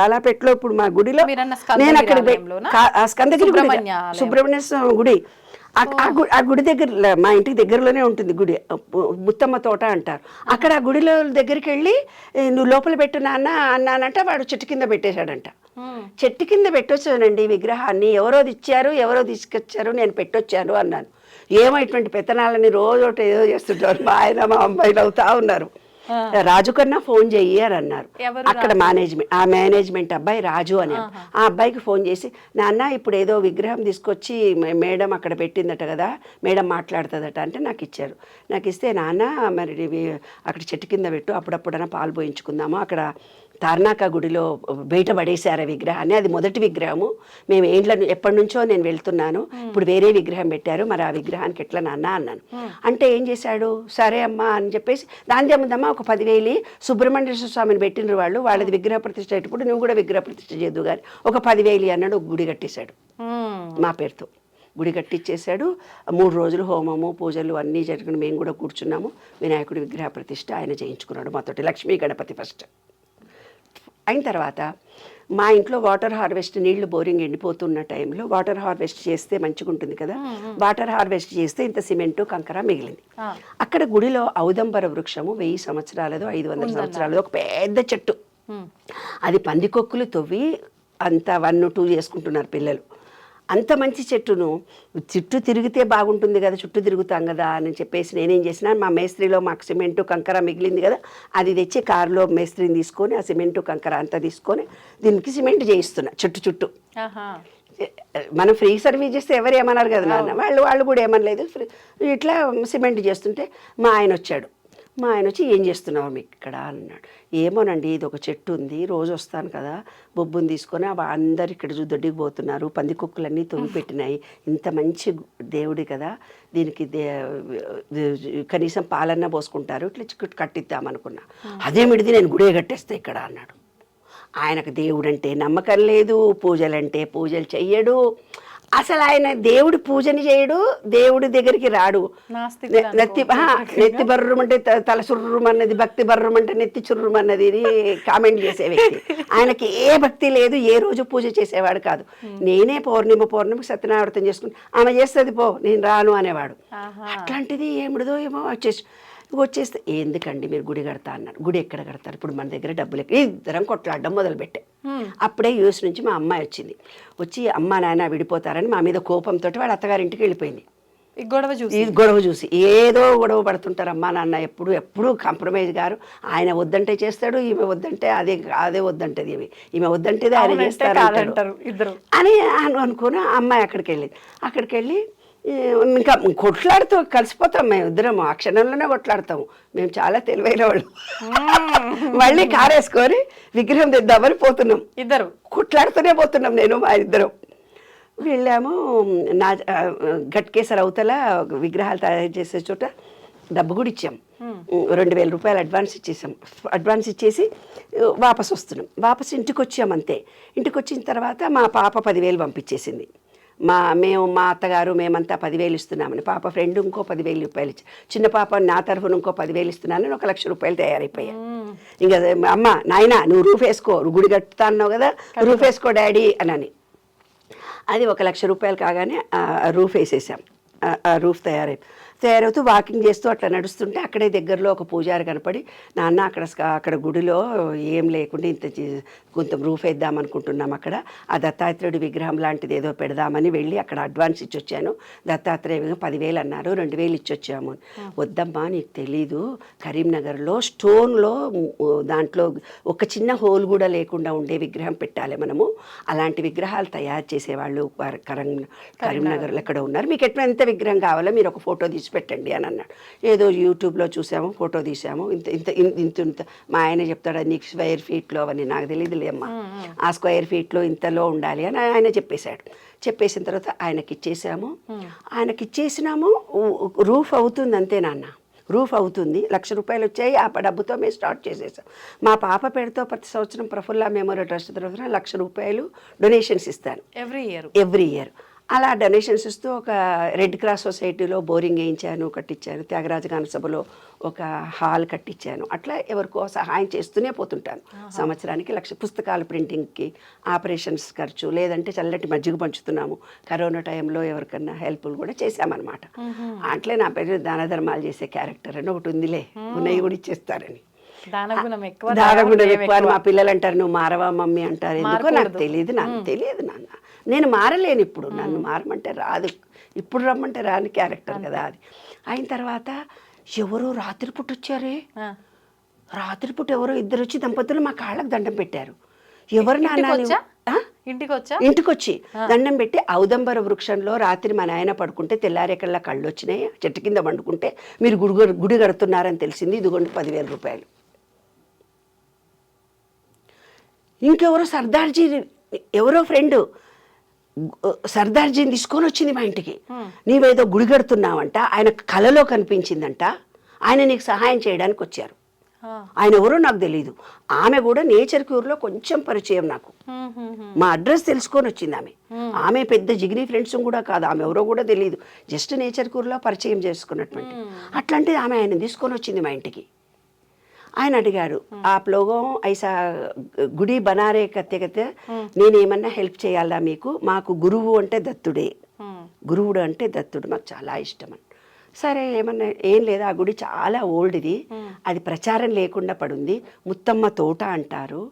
[SPEAKER 3] లాలాపేటలో ఇప్పుడు మా గుడిలో నేను అక్కడ స్కందగిరి సుబ్రహ్మణ్య స్వామి గుడి, ఆ గుడి దగ్గర మా ఇంటికి దగ్గరలోనే ఉంటుంది గుడి, ముత్తమ్మ తోట అంటారు. అక్కడ ఆ గుడిలో దగ్గరికి వెళ్ళి నువ్వు లోపల పెట్టు నాన్న అన్నానంట. వాడు చెట్టు కింద పెట్టేశాడంట. చెట్టు కింద పెట్టొచ్చానండి విగ్రహాన్ని. ఎవరో ఇచ్చారు, ఎవరో తీసుకొచ్చారు, నేను పెట్టొచ్చాను అన్నాను. ఏమో ఇటువంటి పెత్తనాలని రోజు ఏదో చేస్తుంటారు. మా ఆయన మా అమ్మాయిలు అవుతా ఉన్నారు. రాజు కన్నా ఫోన్ చెయ్యి అని అన్నారు. అక్కడ మేనేజ్మెంట్ అబ్బాయి రాజు అని, ఆ అబ్బాయికి ఫోన్ చేసి, నాన్న ఇప్పుడు ఏదో విగ్రహం తీసుకొచ్చి మేడం అక్కడ పెట్టిందట కదా, మేడం మాట్లాడుతుందట అంటే నాకు ఇచ్చారు. నాకు ఇస్తే, నాన్న మరి అక్కడ చెట్టు కింద పెట్టు, అప్పుడప్పుడైనా పాలు పోయించుకుందాము. అక్కడ తార్నాక గుడిలో బయట పడేశారు ఆ విగ్రహాన్ని. అది మొదటి విగ్రహము. మేము ఎప్పటి నుంచో నేను వెళ్తున్నాను, ఇప్పుడు వేరే విగ్రహం పెట్టారు, మరి ఆ విగ్రహానికి ఎట్లా నాన్న అన్నాను. అంటే ఏం చేశాడు, సరే అమ్మా అని చెప్పేసి, దాని ఏముందమ్మా ఒక 10,000 సుబ్రహ్మణ్యేశ్వర స్వామిని పెట్టిన వాళ్ళది విగ్రహ ప్రతిష్ఠ అయ్యేటప్పుడు నువ్వు కూడా విగ్రహ ప్రతిష్ఠ చేద్దు కానీ ఒక 10,000 అన్నాడు. ఒక గుడి కట్టేశాడు మా పేరుతో. గుడి కట్టించేశాడు. 3 రోజులు హోమము పూజలు అన్నీ జరిగిన. మేము కూడా కూర్చున్నాము. వినాయకుడి విగ్రహ ప్రతిష్ఠ ఆయన చేయించుకున్నాడు మాతోటి. లక్ష్మీ గణపతి ఫస్ట్ అయిన తర్వాత మా ఇంట్లో వాటర్ హార్వెస్ట్, నీళ్లు బోరింగ్ ఎండిపోతున్న టైంలో వాటర్ హార్వెస్ట్ చేస్తే మంచిగా ఉంటుంది కదా. వాటర్ హార్వెస్ట్ చేస్తే ఇంత సిమెంటు కంకర మిగిలింది. అక్కడ గుడిలో ఔదంబర వృక్షము 1000 సంవత్సరాలదో 500 సంవత్సరాలదో ఒక పెద్ద చెట్టు. అది పందికొక్కులు తవ్వి అంత 1, 2 చేసుకుంటున్నారు పిల్లలు. అంత మంచి చెట్టును చుట్టూ తిరిగితే బాగుంటుంది కదా, చుట్టూ తిరుగుతాం కదా అని చెప్పేసి నేనేం చేసినా, మా మేస్త్రిలో మాకు సిమెంటు కంకర మిగిలింది కదా, అది తెచ్చి కారులో మేస్త్రిని తీసుకొని ఆ సిమెంటు కంకర అంతా తీసుకొని దీనికి సిమెంట్ చేయిస్తున్నా చుట్టూ. మనం ఫ్రీ సర్వీస్ చేస్తే ఎవరు ఏమన్నారు కదా నాన్న, వాళ్ళు కూడా ఏమనలేదు. ఇట్లా సిమెంట్ చేస్తుంటే మా ఆయన వచ్చాడు. మా ఆయన వచ్చి, ఏం చేస్తున్నావు మీకు ఇక్కడ అన్నాడు. ఏమోనండి, ఇది ఒక చెట్టు ఉంది, రోజు వస్తాను కదా, బొబ్బుని తీసుకొని అందరు ఇక్కడ దొడ్డికి పోతున్నారు, పందికొక్కులన్నీ తొమ్మి పెట్టినాయి, ఇంత మంచి దేవుడి కదా, దీనికి కనీసం పాలన్నా పోసుకుంటారు, ఇట్లా కట్టిద్దామనుకున్నా. అదేమిటిది, నేను గుడే కట్టేస్తా ఇక్కడ అన్నాడు. ఆయనకు దేవుడు అంటే నమ్మకం లేదు, పూజలంటే పూజలు చెయ్యడు. అసలు ఆయన దేవుడి పూజని చేయడు, దేవుడి దగ్గరికి రాడు. నెత్తి బర్రుమంటే తల సుర్రుమన్నది, భక్తి బర్రుమంటే నెత్తి చుర్రుమన్నది కామెంట్ చేసే వ్యక్తి. ఆయనకి ఏ భక్తి లేదు, ఏ రోజు పూజ చేసేవాడు కాదు. నేనే పౌర్ణిమ సత్యనారాయణ చేసుకుని ఆమె చేస్తుంది పో, నేను రాను అనేవాడు. అట్లాంటిది ఏమిడదో ఏమో వచ్చేసి వచ్చేస్తే ఎందుకండి మీరు గుడి కడతా అన్నారు. గుడి ఎక్కడ కడతారు, ఇప్పుడు మన దగ్గర డబ్బులు ఎక్కడ, ఇద్దరం కొట్లాడడం మొదలుపెట్టాం. అప్పుడే యూఎస్ నుంచి మా అమ్మాయి వచ్చింది. వచ్చి అమ్మ నాన్న విడిపోతారని మా మీద కోపంతో వాళ్ళ అత్తగారింటికి వెళ్ళిపోయింది.
[SPEAKER 2] ఈ గొడవ చూసి
[SPEAKER 3] ఏదో గొడవ పడుతుంటారు అమ్మా నాన్న, ఎప్పుడు కాంప్రమైజ్ గారు. ఆయన వద్దంటే చేస్తాడు, ఈమె వద్దంటే అదే వద్దంటది, ఈమె వద్దంటేది ఆయన చేస్తారు
[SPEAKER 2] ఇద్దరు
[SPEAKER 3] అని అనుకుని అమ్మాయి అక్కడికి వెళ్ళి ఇంకా కొట్లాడుతూ కలిసిపోతాం మేము ఇద్దరం. ఆ క్షణంలోనే కొట్లాడతాము. మేము చాలా తెలివైన వాళ్ళు. మళ్ళీ కారేసుకొని విగ్రహం తెద్దామని పోతున్నాం, ఇద్దరు కొట్లాడుతూనే పోతున్నాం నేను మా ఇద్దరం. వెళ్ళాము. నా గట్కేసర్ అవతల విగ్రహాలు తయారు చేసే చోట డబ్బు కూడా ఇచ్చాం. 2,000 రూపాయలు అడ్వాన్స్ ఇచ్చేసి వాపస్ వస్తున్నాం. వాపస్ ఇంటికి వచ్చాం అంతే. ఇంటికి వచ్చిన తర్వాత మా పాప 10,000 పంపించేసింది. మా అత్తగారు మేమంతా 10,000 ఇస్తున్నామని, పాప ఫ్రెండ్ ఇంకో 10,000 రూపాయలు ఇచ్చి, చిన్న పాప నా తరఫున ఇంకో 10,000 ఇస్తున్నానని 1,00,000 రూపాయలు తయారైపోయాయి. ఇంకా అమ్మ నాయన నువ్వు రూఫ్ వేసుకో, గుడి కట్టుతా అన్నావు కదా, రూఫ్ వేసుకో డాడీ అని. అది 1,00,000 రూపాయలు కాగానే రూఫ్ వేసేసాం. ఆ రూఫ్ తయారవుతూ వాకింగ్ చేస్తూ అట్లా నడుస్తుంటే అక్కడే దగ్గరలో ఒక పూజారి కనపడి, నాన్న అక్కడ గుడిలో ఏం లేకుండా కొంత రూఫ్ వేద్దాం అనుకుంటున్నాం, అక్కడ ఆ దత్తాత్రేయుడి విగ్రహం లాంటిది ఏదో పెడదామని వెళ్ళి అక్కడ అడ్వాన్స్ ఇచ్చొచ్చాను. దత్తాత్రేయ 10,000 అన్నారు, 2,000 ఇచ్చొచ్చాము. వద్దమ్మా నీకు తెలీదు, కరీంనగర్లో స్టోన్లో దాంట్లో ఒక చిన్న హోల్ కూడా లేకుండా ఉండే విగ్రహం పెట్టాలి మనము, అలాంటి విగ్రహాలు తయారు చేసేవాళ్ళు కరీంనగర్లో ఎక్కడ ఉన్నారు, మీకు ఎంత విగ్రహం కావాలో మీరు ఒక ఫోటో తీసి పెట్టండి అని అన్నాడు. ఏదో యూట్యూబ్లో చూసాము, ఫోటో తీసాము. ఇంత మా ఆయన చెప్తాడు, నీకు స్క్వేర్ ఫీట్లో అని, నాకు తెలియదులే అమ్మా, ఆ స్క్వేర్ ఫీట్లో ఇంతలో ఉండాలి అని ఆయన చెప్పేసిన తర్వాత ఆయనకి ఇచ్చేసినాము. రూఫ్ అవుతుంది అంతే నాన్న, రూఫ్ అవుతుంది. 1,00,000 రూపాయలు వచ్చాయి. ఆ డబ్బుతో మేము స్టార్ట్ చేసేసాం. మా పాప పేరుతో ప్రతి సంవత్సరం ప్రఫుల్ల మెమోరియల్ ట్రస్ట్ తరఫున 1,00,000 రూపాయలు డొనేషన్స్ ఇస్తాను ఎవ్రీ ఇయర్. అలా డొనేషన్స్ ఇస్తూ ఒక రెడ్ క్రాస్ సొసైటీలో బోరింగ్ వేయించాను, కట్టించాను. త్యాగరాజ గాన సభలో ఒక హాల్ కట్టించాను. అట్లా ఎవరికో సహాయం చేస్తూనే పోతుంటాను. సంవత్సరానికి 1,00,000 పుస్తకాలు ప్రింటింగ్కి, ఆపరేషన్స్ ఖర్చు, లేదంటే చల్లటి మజ్జిగ పంచుతున్నాము. కరోనా టైంలో ఎవరికన్నా హెల్ప్లు కూడా చేశామన్నమాట. అట్లే నా పేరు దాన ధర్మాలు చేసే క్యారెక్టర్ అని ఒకటి ఉందిలే, ఉన్నవి కూడా ఇచ్చేస్తారని. దానగుణం ఎక్కువ అని మా పిల్లలు అంటారు, నువ్వు మారవా మమ్మీ అంటారు. ఎందుకో నాకు తెలియదు నాన్న, నేను మారలేను. ఇప్పుడు నన్ను మారమంటే రాదు, ఇప్పుడు రమ్మంటే రాని క్యారెక్టర్ కదా అది. అయిన తర్వాత ఎవరో రాత్రిపూట వచ్చారే, రాత్రిపూట ఎవరో ఇద్దరు వచ్చి దంపతులు మా కాళ్ళకు దండం పెట్టారు. ఎవరు నాన్న? ఇంటికి వచ్చి దండం పెట్టి, ఔదంబర వృక్షంలో రాత్రి మా నాయన పడుకుంటే తెల్లారేకల్లా కళ్ళు వచ్చినాయి, చెట్టు కింద వండుకుంటే మీరు గుడి కడుతున్నారని తెలిసింది, ఇదిగోండి 10,000 రూపాయలు. ఇంకెవరో సర్దార్జీ, ఎవరో ఫ్రెండ్ సర్దార్జీని తీసుకొని వచ్చింది మా ఇంటికి. నీవేదో గుడి కడుతున్నావంట, ఆయన కలలో కనిపించిందంట, ఆయన నీకు సహాయం చేయడానికి వచ్చారు. ఆయన ఎవరో నాకు తెలియదు. ఆమె కూడా నేచర్ క్యూర్లో కొంచెం పరిచయం నాకు. మా అడ్రస్ తెలుసుకొని వచ్చింది ఆమె పెద్ద జిగిరి ఫ్రెండ్స్ కూడా కాదు, ఆమె ఎవరో కూడా తెలియదు, జస్ట్ నేచర్ క్యూర్లో పరిచయం చేసుకున్నటువంటి. అట్లాంటిది ఆమె ఆయన తీసుకొని వచ్చింది మా ఇంటికి. ఆయన అడిగారు, आप लोगों ऐसा గుడి బనారే కత్తే నేనేమన్నా హెల్ప్ చేయాలా మీకు? మాకు గురువు అంటే దత్తుడే, గురువుడు అంటే దత్తుడు మాకు చాలా ఇష్టం అని. సరే ఏమన్నా, ఏం లేదు, ఆ గుడి చాలా ఓల్డ్ది, అది ప్రచారం లేకుండా పడుంది, ముత్తమ్మ తోట అంటారు,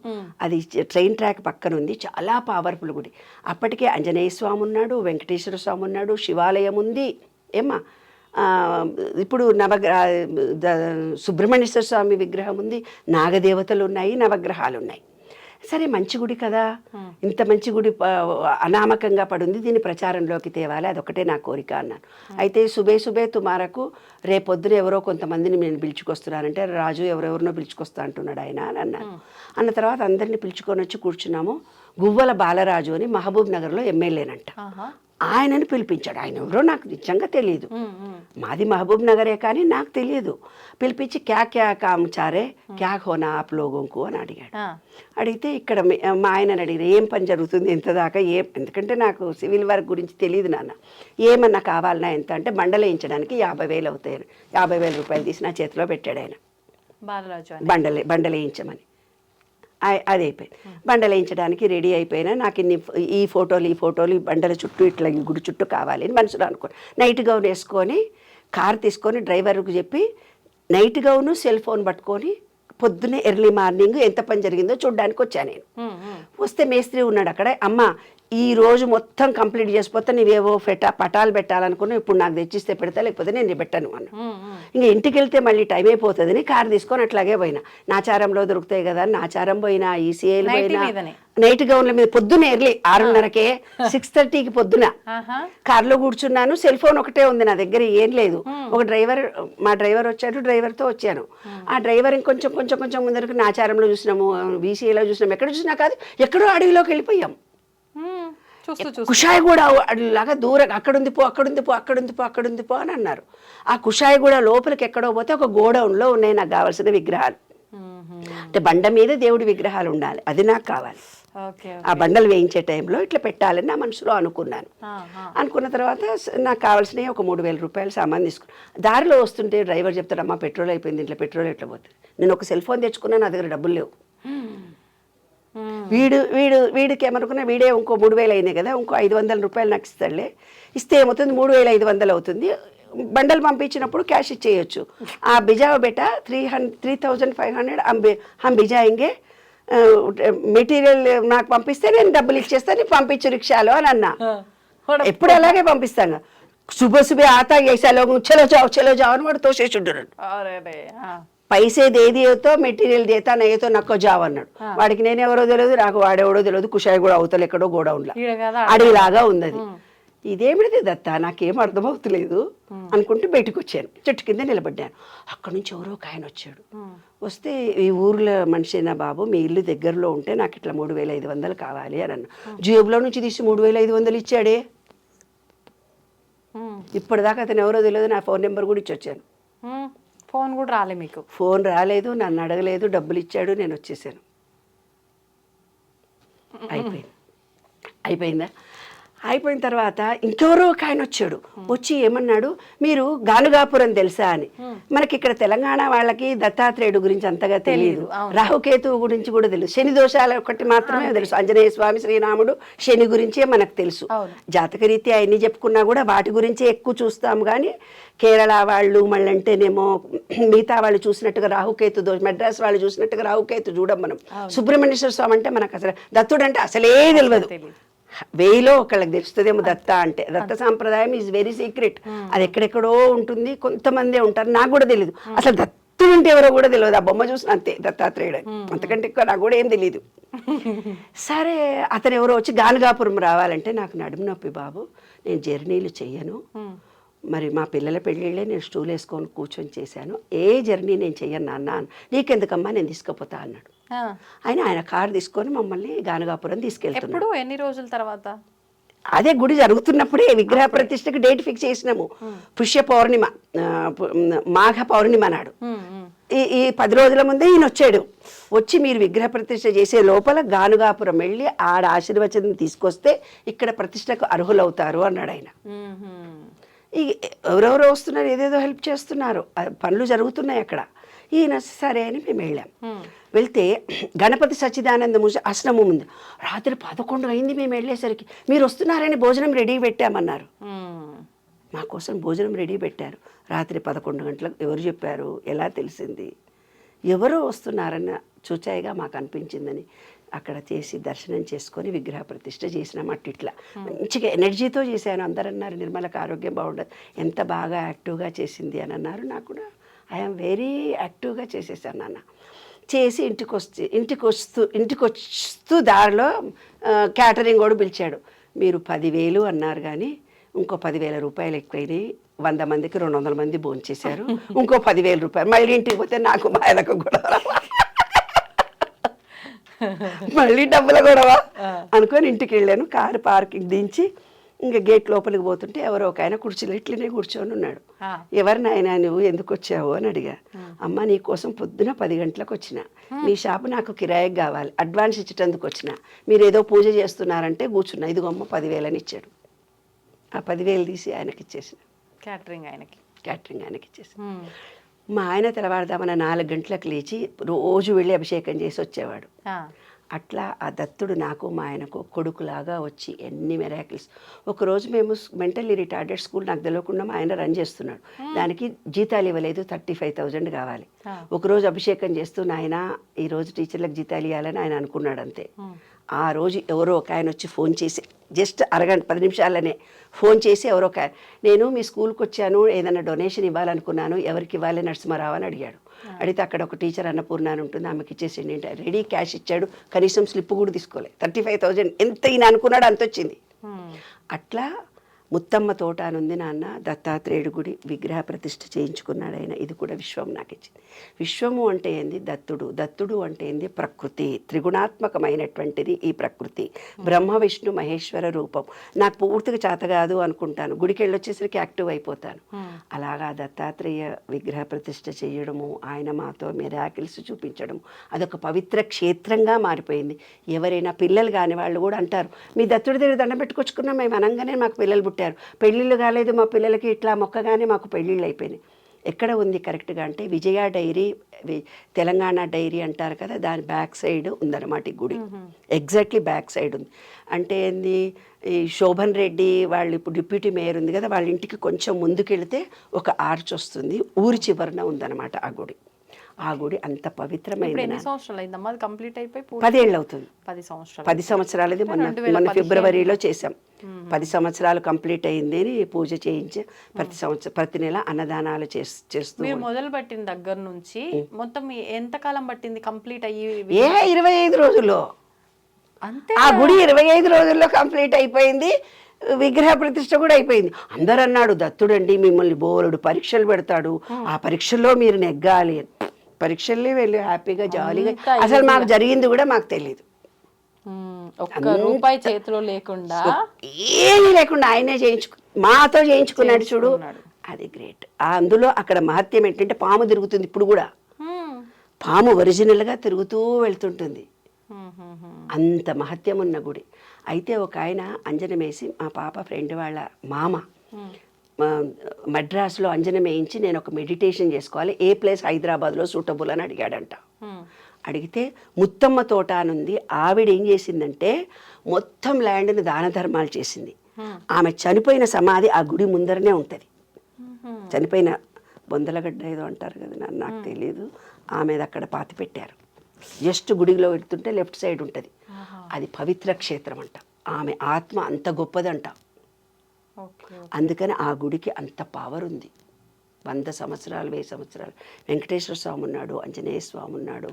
[SPEAKER 3] అది ట్రైన్ ట్రాక్ పక్కన ఉంది, చాలా పవర్ఫుల్ గుడి. అప్పటికే ఆంజనేయ స్వామి ఉన్నాడు, వెంకటేశ్వర స్వామి ఉన్నాడు, శివాలయం ఉంది ఏమ్మా. ఇప్పుడు సుబ్రహ్మణ్యేశ్వర స్వామి విగ్రహం ఉంది, నాగదేవతలు ఉన్నాయి, నవగ్రహాలు ఉన్నాయి. సరే మంచి గుడి కదా, ఇంత మంచి గుడి అనామకంగా పడుంది, దీన్ని ప్రచారంలోకి తేవాలి, అదొకటే నా కోరిక అన్నాను. అయితే సుబే తుమారకు రేపొద్దున ఎవరో కొంతమందిని నేను పిలుచుకొస్తున్నానంటే, రాజు ఎవరెవరినో పిలుచుకొస్తా అంటున్నాడు ఆయన అని అన్నాను. అన్న తర్వాత అందరినీ పిలుచుకొని వచ్చి కూర్చున్నాము. గువ్వల బాలరాజు అని మహబూబ్ నగర్లో ఎమ్మెల్యేనంట, ఆయనని పిలిపించాడు. ఆయన ఎవరో నాకు నిజంగా తెలియదు, మాది మహబూబ్ నగరే కానీ నాకు తెలియదు. పిలిపించి క్యా కామ్ చారే క్యా హోనా ఆప్ లోగోంకు అని అడిగాడు. అడిగితే ఇక్కడ మా ఆయనని అడిగారు, ఏం పని జరుగుతుంది ఎంత దాకా, ఎందుకంటే నాకు సివిల్ వర్క్ గురించి తెలియదు నాన్న, ఏమన్నా కావాలన్నా ఎంత అంటే బండలేయించడానికి 50,000 అవుతాయి. 50,000 రూపాయలు తీసి నా చేతిలో పెట్టాడు ఆయన, బండలేయించమని. అది అయిపోయింది. బండలు వేయించడానికి రెడీ అయిపోయినా నాకు ఈ ఫోటోలు బండల చుట్టూ ఇట్లా ఈ గుడి చుట్టూ కావాలి అని మనసులో అనుకో. నైట్ గౌన్ వేసుకొని కారు తీసుకొని డ్రైవర్కు చెప్పి నైట్ గౌను సెల్ ఫోన్ పట్టుకొని పొద్దున్నే ఎర్లీ మార్నింగ్ ఎంత పని జరిగిందో చూడ్డానికి వచ్చాను నేను. వస్తే మేస్త్రి ఉన్నాడు అక్కడ. అమ్మ ఈ రోజు మొత్తం కంప్లీట్ చేసిపోతే నీవేవో పటాలు పెట్టాలనుకున్నా ఇప్పుడు నాకు తెచ్చిస్తే పెడతా, లేకపోతే నేను పెట్టాను అన్న. ఇంకా ఇంటికి వెళ్తే మళ్ళీ టైం అయిపోతుందని కారు తీసుకొని అట్లాగే పోయినా. నాచారంలో దొరుకుతాయి కదా అని నాచారం పోయినా, ఈసీఐలు పోయినా, నైట్ గౌన్ల మీద పొద్దున్న ఎర్లీ 6:30కే 6:30కి పొద్దున కార్లో కూర్చున్నాను. సెల్ ఫోన్ ఒకటే ఉంది నా దగ్గర, ఏం లేదు. ఒక డ్రైవర్, మా డ్రైవర్ వచ్చాడు, డ్రైవర్తో వచ్చాను. ఆ డ్రైవర్ ఇంకొంచెం కొంచెం కొంచెం ముందరకు నాచారంలో చూసినాము, బీసీఏలో చూసినాము, ఎక్కడ చూసినా కాదు ఎక్కడో అడవిలోకి వెళ్ళిపోయాం. కుషాయిగూడ లాగా దూరం అక్కడుంది పో అక్కడుంది పో అక్కడుంది పో అక్కడుంది పో అని అన్నారు. ఆ కుషాయిగూడ లోపలికి ఎక్కడో పోతే ఒక గోడౌన్లో ఉన్నాయి నాకు కావాల్సిన విగ్రహాలు. అంటే బండ మీద దేవుడి విగ్రహాలు ఉండాలి, అది నాకు కావాలి. ఆ బండలు వేయించే టైంలో ఇట్లా పెట్టాలని నా మనసులో అనుకున్నాను. అనుకున్న తర్వాత నాకు కావాల్సినవి ఒక 3,000 రూపాయలు సామాన్ తీసుకున్నాను. దారిలో వస్తుంటే డ్రైవర్ చెప్తాడు, అమ్మ పెట్రోల్ అయిపోయింది, ఇంట్లో పెట్రోల్ ఎట్లా పోతుంది. నేను ఒక సెల్ ఫోన్ తెచ్చుకున్నాను, నా దగ్గర డబ్బులు లేవు. వీడికి ఏమనుకున్నా, వీడే ఇంకో 3,000 అయినాయి కదా, ఇంకో 500 రూపాయలు నాకు ఇస్తాడులే. ఇస్తే ఏమవుతుంది, 3,500 అవుతుంది. బండలు పంపించినప్పుడు క్యాష్ ఇచ్చేయచ్చు. ఆ బిజావ బేటా 3,500 హం బిజాయింగే, మెటీరియల్ నాకు పంపిస్తే నేను డబ్బులు ఇచ్చేస్తాను, పంపించు రిక్షాలో అని అన్నా. ఎప్పుడు అలాగే పంపిస్తాను. సుబహ ఆతా ऐसा लोग चलो जाओ అని వాడు తోసేచుంటాడు. పైసే దేదితో మెటీరియల్ దేతా నయ్యతో నక్కో జావ్ అన్నాడు. వాడికి నేను ఎవరో తెలియదు, నాకు వాడెవడో తెలియదు. కుషాయి కూడా అవతల ఎక్కడో గోడౌన్లా అడవిలాగా ఉంది అది. ఇదేమిటిది దత్తా, నాకేం అర్థమవుతలేదు అనుకుంటూ బయటకు వచ్చాను. చెట్టు కింద నిలబడ్డాను. అక్కడ నుంచి ఎవరో ఒక ఆయన వచ్చాడు. వస్తే ఈ ఊర్లో మనిషి అయినా బాబు, మీ ఇల్లు దగ్గరలో ఉంటే నాకు ఇట్లా 3,500 కావాలి అని అన్న. జేబులో నుంచి తీసి 3,500 ఇచ్చాడే. ఇప్పటిదాకా అతను ఎవరో తెలియదు, నా ఫోన్ నెంబర్ కూడా ఇచ్చి వచ్చాను.
[SPEAKER 2] ఫోన్ కూడా రాలే మీకు?
[SPEAKER 3] ఫోన్ రాలేదు, నన్ను అడగలేదు, డబ్బులు ఇచ్చాడు, నేను వచ్చేసాను. అయిపోయిందా? అయిపోయిన తర్వాత ఇంకెవరో ఒక ఆయన వచ్చాడు. వచ్చి ఏమన్నాడు, మీరు గానుగాపురం తెలుసా అని. మనకి ఇక్కడ తెలంగాణ వాళ్ళకి దత్తాత్రేయుడు గురించి అంతగా తెలియదు, రాహుకేతువు గురించి కూడా తెలుసు, శని దోషాలు ఒకటి మాత్రమే తెలుసు. ఆంజనేయ స్వామి, శ్రీరాముడు, శని గురించే మనకు తెలుసు. జాతకరీత్యా ఎన్ని చెప్పుకున్నా కూడా వాటి గురించే ఎక్కువ చూస్తాము. కానీ కేరళ వాళ్ళు మళ్ళంటేనేమో మిగతా వాళ్ళు చూసినట్టుగా రాహుకేతు మెడ్రాస్ వాళ్ళు చూసినట్టుగా రాహుకేతు చూడం మనం. సుబ్రహ్మణ్యేశ్వర స్వామి అంటే మనకు అసలు దత్తుడు అంటే అసలే తెలియదు. 1000లో ఒకళ్ళకి తెలుస్తుందేమో దత్త అంటే. దత్త సాంప్రదాయం ఈజ్ వెరీ సీక్రెట్. అది ఎక్కడెక్కడో ఉంటుంది, కొంతమందే ఉంటారు, నాకు కూడా తెలియదు. అసలు దత్తుడు అంటే ఎవరో కూడా తెలియదు. ఆ బొమ్మ చూసిన అంతే, దత్తాత్రేయుడు. అంతకంటే ఎక్కువ నాకు కూడా ఏం తెలియదు. సరే, అతను ఎవరో వచ్చి గానుగాపురం రావాలంటే, నాకు నడుము నొప్పి బాబు, నేను జర్నీలు చెయ్యను, మరి మా పిల్లల పెళ్ళిళ్ళే నేను స్టూల్ వేసుకొని కూర్చొని చేశాను, ఏ జర్నీ నేను చెయ్యను నాన్న. నీకెందుకమ్మా, నేను తీసుకుపోతా అన్నాడు. ఆయన కారు తీసుకొని మమ్మల్ని గానుగాపురం తీసుకెళ్తున్నాడు.
[SPEAKER 2] ఎన్ని రోజుల తర్వాత?
[SPEAKER 3] అదే గుడి జరుగుతున్నప్పుడే విగ్రహ ప్రతిష్టకు డేట్ ఫిక్స్ చేసినాము. పుష్య పౌర్ణిమ, మాఘ పౌర్ణిమ నాడు. ఈ 10 రోజుల ముందే ఈయన వచ్చాడు. వచ్చి మీరు విగ్రహ ప్రతిష్ఠ చేసే లోపల గానుగాపురం వెళ్ళి ఆడ ఆశీర్వచనం తీసుకొస్తే ఇక్కడ ప్రతిష్టకు అర్హులవుతారు అన్నాడు ఆయన. ఎవరెవరో వస్తున్నారు, ఏదేదో హెల్ప్ చేస్తున్నారు, పనులు జరుగుతున్నాయి అక్కడ. ఈయన సరే అని మేము వెళ్ళాం. వెళ్తే గణపతి సచ్చిదానంద ఆశ్రమం ఉంది. రాత్రి 11 అయింది మేము వెళ్ళేసరికి. మీరు వస్తున్నారని భోజనం రెడీ పెట్టామన్నారు. మా కోసం భోజనం రెడీ పెట్టారు. రాత్రి 11 గంటలకు. ఎవరు చెప్పారు, ఎలా తెలిసింది? ఎవరో వస్తున్నారన్న చూచాయిగా మాకు అనిపించిందని అక్కడ చేసి దర్శనం చేసుకొని విగ్రహ ప్రతిష్ఠ చేసినామట్టు. ఇట్లా మంచిగా ఎనర్జీతో చేశాను. అందరు అన్నారు నిర్మలకు ఆరోగ్యం బాగుండదు, ఎంత బాగా యాక్టివ్గా చేసింది అని అన్నారు. నాకు కూడా ఐఎమ్ వెరీ యాక్టివ్గా చేసేసాను నాన్న. చేసి ఇంటికి వస్తూ దారిలో క్యాటరింగ్ కూడా పిలిచాడు. మీరు 10,000 అన్నారు కానీ ఇంకో 10,000 రూపాయలు ఎక్కువైనాయి, 100 మందికి 200 మంది భోంచేశారు, ఇంకో 10,000 రూపాయలు. మళ్ళీ ఇంటికి పోతే నాకు మా ఆయనకు గొడవ, మళ్ళీ డబ్బుల గొడవ అనుకొని ఇంటికి వెళ్ళాను. కారు పార్కింగ్ దించి ఇంకా గేట్ లోపలికి పోతుంటే ఎవరో ఒక ఆయన కుర్చీలో ఇట్లనే కూర్చొని ఉన్నాడు. ఎవరు నాయన నువ్వు, ఎందుకు వచ్చావు అని అడిగా. అమ్మ నీకోసం పొద్దున 10 గంటలకు వచ్చిన, మీ షాపు నాకు కిరాయికి కావాలి, అడ్వాన్స్ ఇచ్చేటందుకు వచ్చిన, మీరు ఏదో పూజ చేస్తున్నారంటే కూర్చున్నా, ఇదిగో అమ్మ 10,000 అని ఇచ్చాడు. ఆ 10,000 తీసి ఆయనకి ఇచ్చేసిన. క్యాటరింగ్ ఆయనకి ఇచ్చేసిన. మా ఆయన తెల్లవారుదామన్న 4 గంటలకు లేచి రోజు వెళ్ళి అభిషేకం చేసి వచ్చేవాడు. అట్లా ఆ దత్తుడు నాకు మా ఆయనకు కొడుకులాగా వచ్చి ఎన్ని మెరాకిల్స్. ఒకరోజు మేము మెంటల్లీ రిటార్డెడ్ స్కూల్ నాకు తెలియకుండా మా ఆయన రన్ చేస్తున్నాడు. దానికి జీతాలు ఇవ్వలేదు, 35,000 కావాలి. ఒకరోజు అభిషేకం చేస్తూ నాయన ఈరోజు టీచర్లకు జీతాలు ఇవ్వాలని ఆయన అనుకున్నాడు అంతే. ఆ రోజు ఎవరో ఒక ఆయన వచ్చి ఫోన్ చేసి జస్ట్ అరగంట 10 నిమిషాలనే ఫోన్ చేసి ఎవరో ఒక నేను మీ స్కూల్కి వచ్చాను, ఏదైనా డొనేషన్ ఇవ్వాలనుకున్నాను, ఎవరికి ఇవ్వాలి నరసింహారావు అని అడిగాడు. అడిగితే అక్కడ ఒక టీచర్ అన్నపూర్ణ అని ఉంటుంది, ఆమెకి ఇచ్చేసిండి అంటే రెడీ క్యాష్ ఇచ్చాడు. కనీసం స్లిప్ కూడా తీసుకోలేదు. 35,000 ఎంత ఈయన అనుకున్నాడు అంత వచ్చింది. అట్లా ముత్తమ్మ తోట అని ఉంది నాన్న, దత్తాత్రేయుడు గుడి విగ్రహ ప్రతిష్ఠ చేయించుకున్నాడు ఆయన. ఇది కూడా విశ్వం నాకు ఇచ్చింది. విశ్వము అంటే ఏంది? దత్తుడు. దత్తుడు అంటే ఏంది? ప్రకృతి. త్రిగుణాత్మకమైనటువంటిది ఈ ప్రకృతి. బ్రహ్మ విష్ణు మహేశ్వర రూపం. నాకు పూర్తిగా చేత కాదు అనుకుంటాను, గుడికి వెళ్ళొచ్చేసరికి యాక్టివ్ అయిపోతాను. అలాగా దత్తాత్రేయ విగ్రహ ప్రతిష్ఠ చేయడము, ఆయన మాతో మిరాకిల్స్ చూపించడం, అదొక పవిత్ర క్షేత్రంగా మారిపోయింది. ఎవరైనా పిల్లలు కాని వాళ్ళు కూడా అంటారు, మీ దత్తుడి దగ్గర దండం పెట్టుకొచ్చుకున్నాం మేము అనగానే మాకు పిల్లలు పుట్టారు, పెళ్ళిళ్ళు కాలేదు మా పిల్లలకి, ఇట్లా మొక్కగానే మాకు పెళ్ళిళ్ళు అయిపోయినాయి. ఎక్కడ ఉంది కరెక్ట్గా అంటే విజయ డైరీ, తెలంగాణ డైరీ అంటారు కదా, దాని బ్యాక్ సైడ్ ఉందన్నమాట ఈ గుడి. ఎగ్జాక్ట్లీ బ్యాక్ సైడ్ ఉంది. అంటే ఏంది, ఈ శోభన్ రెడ్డి వాళ్ళు ఇప్పుడు డిప్యూటీ మేయర్ ఉంది కదా, వాళ్ళ ఇంటికి కొంచెం ముందుకెళ్తే ఒక ఆర్చ్ వస్తుంది, ఊరి చివరన ఉందన్నమాట ఆ గుడి. ఆ గుడి అంత పవిత్రమైనది.
[SPEAKER 2] ఎన్ని సంవత్సరాలు అయిందమ్మా అది కంప్లీట్ అయిపోయి?
[SPEAKER 3] 10 ఏళ్ళు అవుతుంది.
[SPEAKER 2] 10
[SPEAKER 3] సంవత్సరాలది. మొన్న ఫిబ్రవరిలో చేసాం. 10 సంవత్సరాలు కంప్లీట్ అయింది అని పూజ చేయించి ప్రతి నెల అన్నదానాలు చేస్తూ.
[SPEAKER 2] మీరు మొదలు పెట్టిన దగ్గర నుంచి మొత్తం ఎంత కాలం పట్టింది కంప్లీట్ అయ్యి?
[SPEAKER 3] 25 రోజుల్లో
[SPEAKER 2] అంతే.
[SPEAKER 3] ఆ గుడి 25 రోజుల్లో కంప్లీట్ అయిపోయింది. విగ్రహ ప్రతిష్ఠ కూడా అయిపోయింది. అందరు అన్నాడు, దత్తుడండి మిమ్మల్ని బోలెడు పరీక్షలు పెడతాడు, ఆ పరీక్షల్లో మీరు నెగ్గాలి. పరీక్షల్లో వెళ్ళి హ్యాపీగా జాలీగా, అసలు మాకు జరిగింది కూడా మాకు తెలియదు.
[SPEAKER 2] ఒక్క రూపాయి చేతిలో లేకుండా,
[SPEAKER 3] ఏమీ లేకుండా ఆయనే మాతో చేయించుకున్నాడు చూడు, అది గ్రేట్. అందులో అక్కడ మహత్యం ఏంటంటే పాము తిరుగుతుంది ఇప్పుడు కూడా. పాము ఒరిజినల్గా తిరుగుతూ వెళ్తుంటుంది. అంత మహత్యం ఉన్న గుడి. అయితే ఒక ఆయన అంజనం వేసి, మా పాప ఫ్రెండ్ వాళ్ళ మామ మద్రాసులో అంజనం వేయించి నేను ఒక మెడిటేషన్ చేసుకోవాలి, ఏ ప్లేస్ హైదరాబాద్లో సూటబుల్ అని అడిగాడంట. అడిగితే ముత్తమ్మ తోట అనుంది, ఆవిడ ఏం చేసిందంటే మొత్తం ల్యాండ్ని దాన ధర్మాలు చేసింది. ఆమె చనిపోయిన సమాధి ఆ గుడి ముందరనే ఉంటుంది. చనిపోయిన బొందలగడ్డ ఏదో అంటారు కదా, నాకు తెలియదు, ఆమె అక్కడ పాతి పెట్టారు. జస్ట్ గుడిలో వెళ్తుంటే లెఫ్ట్ సైడ్ ఉంటుంది. అది పవిత్ర క్షేత్రం అంట. ఆమె ఆత్మ అంత గొప్పదంట. అందుకని ఆ గుడికి అంత పవర్ ఉంది. 100 సంవత్సరాలు 1000 సంవత్సరాలు వెంకటేశ్వర స్వామి ఉన్నాడు, ఆంజనేయ స్వామి ఉన్నాడు,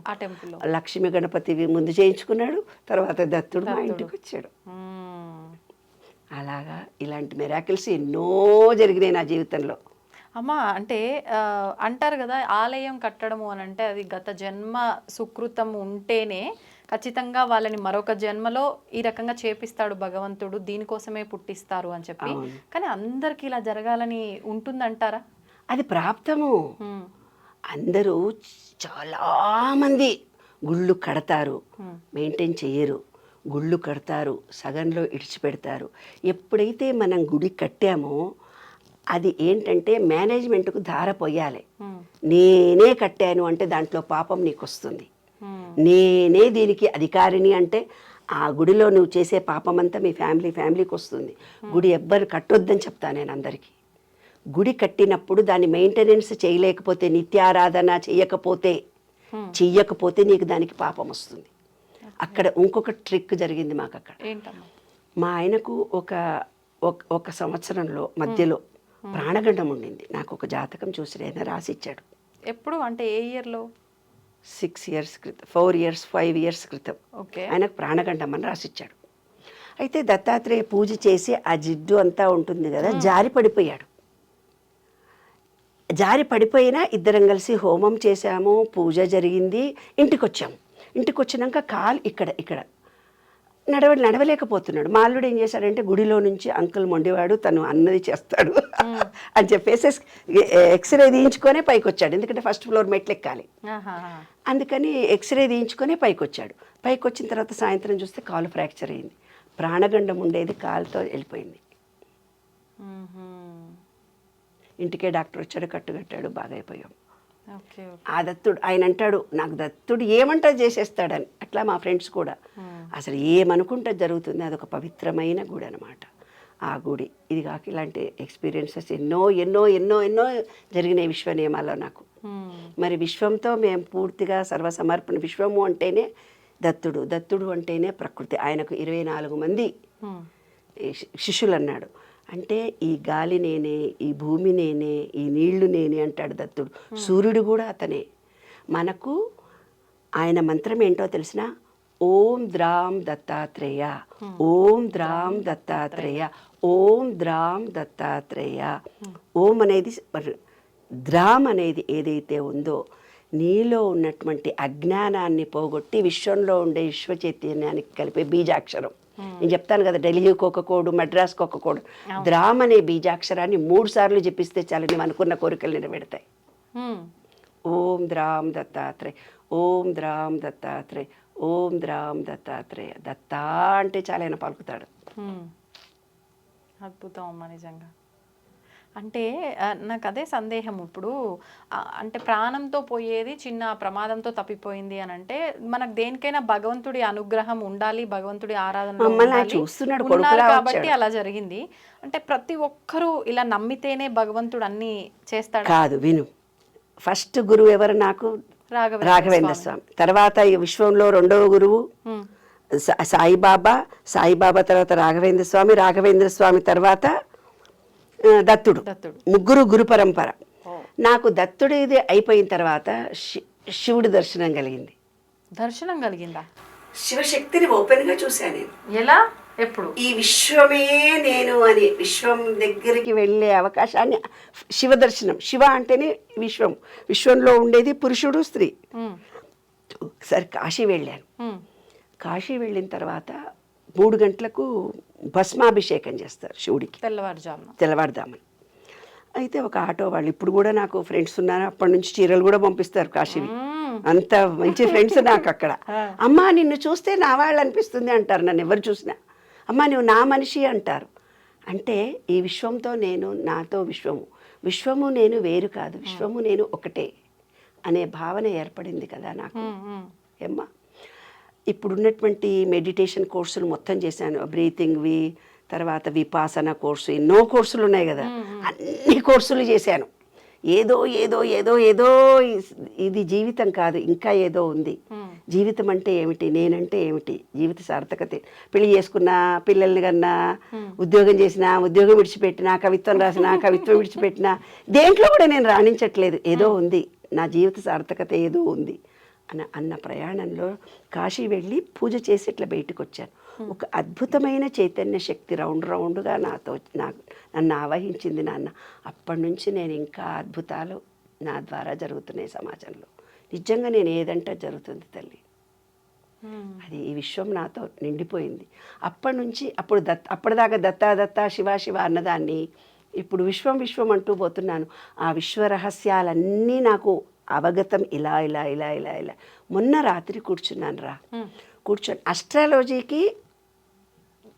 [SPEAKER 3] లక్ష్మీ గణపతి ముందు చేయించుకున్నాడు, తర్వాత దత్తుడు మా ఇంటికి వచ్చాడు. అలాగా ఇలాంటి మిరాకిల్స్ ఎన్నో జరిగినాయి నా జీవితంలో.
[SPEAKER 2] అమ్మా, అంటే అంటారు కదా ఆలయం కట్టడము అని అంటే అది గత జన్మ సుకృతం ఉంటేనే ఖచ్చితంగా వాళ్ళని మరొక జన్మలో ఈ రకంగా చేపిస్తాడు భగవంతుడు, దీనికోసమే పుట్టిస్తారు అని చెప్పి. కానీ అందరికి ఇలా జరగాలని ఉంటుందంటారా?
[SPEAKER 3] అది ప్రాప్తము. అందరూ చాలామంది గుళ్ళు కడతారు, మెయింటైన్ చేయరు. గుళ్ళు కడతారు, సగంలో ఇడిచిపెడతారు. ఎప్పుడైతే మనం గుడి కట్టామో అది ఏంటంటే మేనేజ్మెంట్కు ధార పోయాలి. నేనే కట్టాను అంటే దాంట్లో పాపం నీకు వస్తుంది. నేనే దీనికి అధికారిని అంటే ఆ గుడిలో నువ్వు చేసే పాపం అంతా మీ ఫ్యామిలీకి వస్తుంది. గుడి ఎవ్వరు కట్టొద్దని చెప్తాను నేను అందరికీ. గుడి కట్టినప్పుడు దాన్ని మెయింటెనెన్స్ చేయలేకపోతే, నిత్యారాధన చెయ్యకపోతే నీకు దానికి పాపం వస్తుంది. అక్కడ ఇంకొక ట్రిక్ జరిగింది మాకు అక్కడ. మా ఆయనకు ఒక సంవత్సరంలో మధ్యలో ప్రాణగండం ఉండింది. నాకు ఒక జాతకం చూసి ఆయన రాసిచ్చాడు.
[SPEAKER 2] ఎప్పుడు అంటే ఏ ఇయర్లో?
[SPEAKER 3] 6 years క్రితం, 4 years 5 years క్రితం ఆయనకు ప్రాణగండం అని రాసిచ్చాడు. అయితే దత్తాత్రేయ పూజ చేసి ఆ జిడ్డు అంతా ఉంటుంది కదా, జారి పడిపోయాడు. జారి పడిపోయినా ఇద్దరం కలిసి హోమం చేశాము, పూజ జరిగింది, ఇంటికి వచ్చాము. ఇంటికి వచ్చినాక కాలు ఇక్కడ నడవలేకపోతున్నాడు. మా అల్లుడు ఏం చేశాడంటే గుడిలో నుంచి అంకుల్ మొండివాడు, తను అన్నది చేస్తాడు అని చెప్పేసి ఎక్స్రే తీయించుకొనే పైకి వచ్చాడు. ఎందుకంటే ఫస్ట్ ఫ్లోర్ మెట్లు ఎక్కాలి, అందుకని ఎక్స్రే తీయించుకొనే పైకి వచ్చాడు. పైకి వచ్చిన తర్వాత సాయంత్రం చూస్తే కాలు ఫ్రాక్చర్ అయింది. ప్రాణగండం ఉండేది కాలుతో వెళ్ళిపోయింది. ఇంటికే డాక్టర్ వచ్చాడు, కట్టుకట్టాడు, బాగా అయిపోయాం.
[SPEAKER 2] ఓకే.
[SPEAKER 3] ఆ దత్తుడు ఆయన అంటాడు నాకు దత్తుడు ఏమంటా చేసేస్తాడని. అట్లా మా ఫ్రెండ్స్ కూడా అసలు ఏమనుకుంటే జరుగుతుంది. అదొక పవిత్రమైన గుడి అనమాట ఆ గుడి. ఇది కాక ఇలాంటి ఎక్స్పీరియన్సెస్ ఎన్నో ఎన్నో ఎన్నో ఎన్నో జరిగినాయి విశ్వ నియమాల్లో నాకు. మరి విశ్వంతో మేము పూర్తిగా సర్వసమర్పణ. విశ్వము అంటేనే దత్తుడు, దత్తుడు అంటేనే ప్రకృతి. ఆయనకు 24 మంది శిష్యులు అన్నాడు. అంటే ఈ గాలి నేనే, ఈ భూమి నేనే, ఈ నీళ్లు నేనే అంటాడు దత్తుడు. సూర్యుడు కూడా అతనే. మనకు ఆయన మంత్రం ఏంటో తెలిసిన ఓం ద్రాం దత్తాత్రేయ, ఓం ద్రాం దత్తాత్రేయ, ఓం ద్రాం దత్తాత్రేయ. ఓం అనేది ద్రామ్ అనేది ఏదైతే ఉందో నీలో ఉన్నటువంటి అజ్ఞానాన్ని పోగొట్టి విశ్వంలో ఉండే విశ్వ చైతన్యానికి కలిపే బీజాక్షరం. నేను చెప్తాను కదా, ఢిల్లీకి ఒక కోడు, మద్రాస్కి ఒక కోడు. ద్రామ్ అనే బీజాక్షరాన్ని 3 సార్లు జపిస్తే చాలు నువ్వు అనుకున్న కోరికలు నిలబెడతాయి. ఓం ద్రాం దత్తాత్రేయ, ఓం ద్రాం దత్తాత్రేయ, ఓం ద్రాం దత్తాత్రేయ. దత్తా అంటే చాలా ఆయన పలుకుతాడు.
[SPEAKER 2] అద్భుతం అమ్మ నిజంగా. అంటే నాకు అదే సందేహం ఇప్పుడు, అంటే ప్రాణంతో పోయేది చిన్న ప్రమాదంతో తప్పిపోయింది అని అంటే మనకు దేనికైనా భగవంతుడి అనుగ్రహం ఉండాలి, భగవంతుడి ఆరాధన ఉన్నారు కాబట్టి అలా జరిగింది. అంటే ప్రతి ఒక్కరూ ఇలా నమ్మితేనే భగవంతుడు అన్ని చేస్తాడు
[SPEAKER 3] కాదు. విను, ఫస్ట్ గురువు ఎవరు నాకు? రాఘవేంద్ర స్వామి. తర్వాత ఈ విశ్వంలో 2వ గురువు సాయిబాబా. సాయిబాబా తర్వాత రాఘవేంద్ర స్వామి. రాఘవేంద్ర స్వామి తర్వాత దత్తుడు. ముగ్గురు గురు పరంపర. నాకు దత్తుడు ఇది అయిపోయిన తర్వాత శివుడి దర్శనం కలిగింది.
[SPEAKER 2] దర్శనం కలిగిందా?
[SPEAKER 3] శివశక్తిని ఓపెన్గా చూశాను నేను.
[SPEAKER 2] ఎలా? ఎప్పుడు?
[SPEAKER 3] ఈ విశ్వమే నేను అని విశ్వం దగ్గరికి వెళ్ళే అవకాశాన్ని, శివ దర్శనం. శివ అంటేనే విశ్వం, విశ్వంలో ఉండేది పురుషుడు స్త్రీ. సరే కాశీ వెళ్ళాను. కాశీ వెళ్ళిన తర్వాత 3 గంటలకు భస్మాభిషేకం చేస్తారు శివుడికి, తెల్లవారుజామున. అయితే ఒక ఆటో వాళ్ళు, ఇప్పుడు కూడా నాకు ఫ్రెండ్స్ ఉన్నారు, అప్పటి నుంచి చీరలు కూడా పంపిస్తారు కాశీవి. అంత మంచి ఫ్రెండ్స్ నాకు అక్కడ. అమ్మా నిన్ను చూస్తే నా వాళ్ళు అనిపిస్తుంది అంటారు. నన్ను ఎవరు చూసినా అమ్మా నువ్వు నా మనిషి అంటారు. అంటే ఈ విశ్వంతో నేను, నాతో విశ్వము, విశ్వము నేను వేరు కాదు, విశ్వము నేను ఒకటే అనే భావన ఏర్పడింది కదా నాకు. ఏమ్మా ఇప్పుడున్నటువంటి మెడిటేషన్ కోర్సులు మొత్తం చేశాను. బ్రీతింగ్వి, తర్వాత విపాసన కోర్సు, ఎన్నో కోర్సులు ఉన్నాయి కదా, అన్ని కోర్సులు చేశాను. ఏదో ఏదో ఏదో ఏదో ఇది జీవితం కాదు, ఇంకా ఏదో ఉంది. జీవితం అంటే ఏమిటి, నేనంటే ఏమిటి, జీవిత సార్థకత. పెళ్లి చేసుకున్నా, పిల్లల్ని కన్నా, ఉద్యోగం చేసినా, ఉద్యోగం విడిచిపెట్టినా, కవిత్వం రాసినా, కవిత్వం విడిచిపెట్టినా, దేంట్లో కూడా నేను రాణించట్లేదు. ఏదో ఉంది, నా జీవిత సార్థకత ఏదో ఉంది అన్న ప్రయాణంలో కాశీ వెళ్ళి పూజ చేసి ఇట్లా బయటకు వచ్చాను. ఒక అద్భుతమైన చైతన్య శక్తి రౌండ్గా నన్ను ఆవహించింది నాన్న. అప్పటి నుంచి నేను ఇంకా అద్భుతాలు నా ద్వారా జరుగుతున్నాయి సమాజంలో. నిజంగా నేను ఏదంటే జరుగుతుంది తల్లి. అది ఈ విశ్వం నాతో నిండిపోయింది. అప్పటి నుంచి అప్పటిదాకా దత్తా శివ శివ అన్నదాన్ని ఇప్పుడు విశ్వం విశ్వం అంటూ పోతున్నాను. ఆ విశ్వ రహస్యాలన్నీ నాకు అవగతం ఇలా ఇలా ఇలా ఇలా ఇలా. మొన్న రాత్రి కూర్చున్నాను కూర్చొని అస్ట్రాలజీకి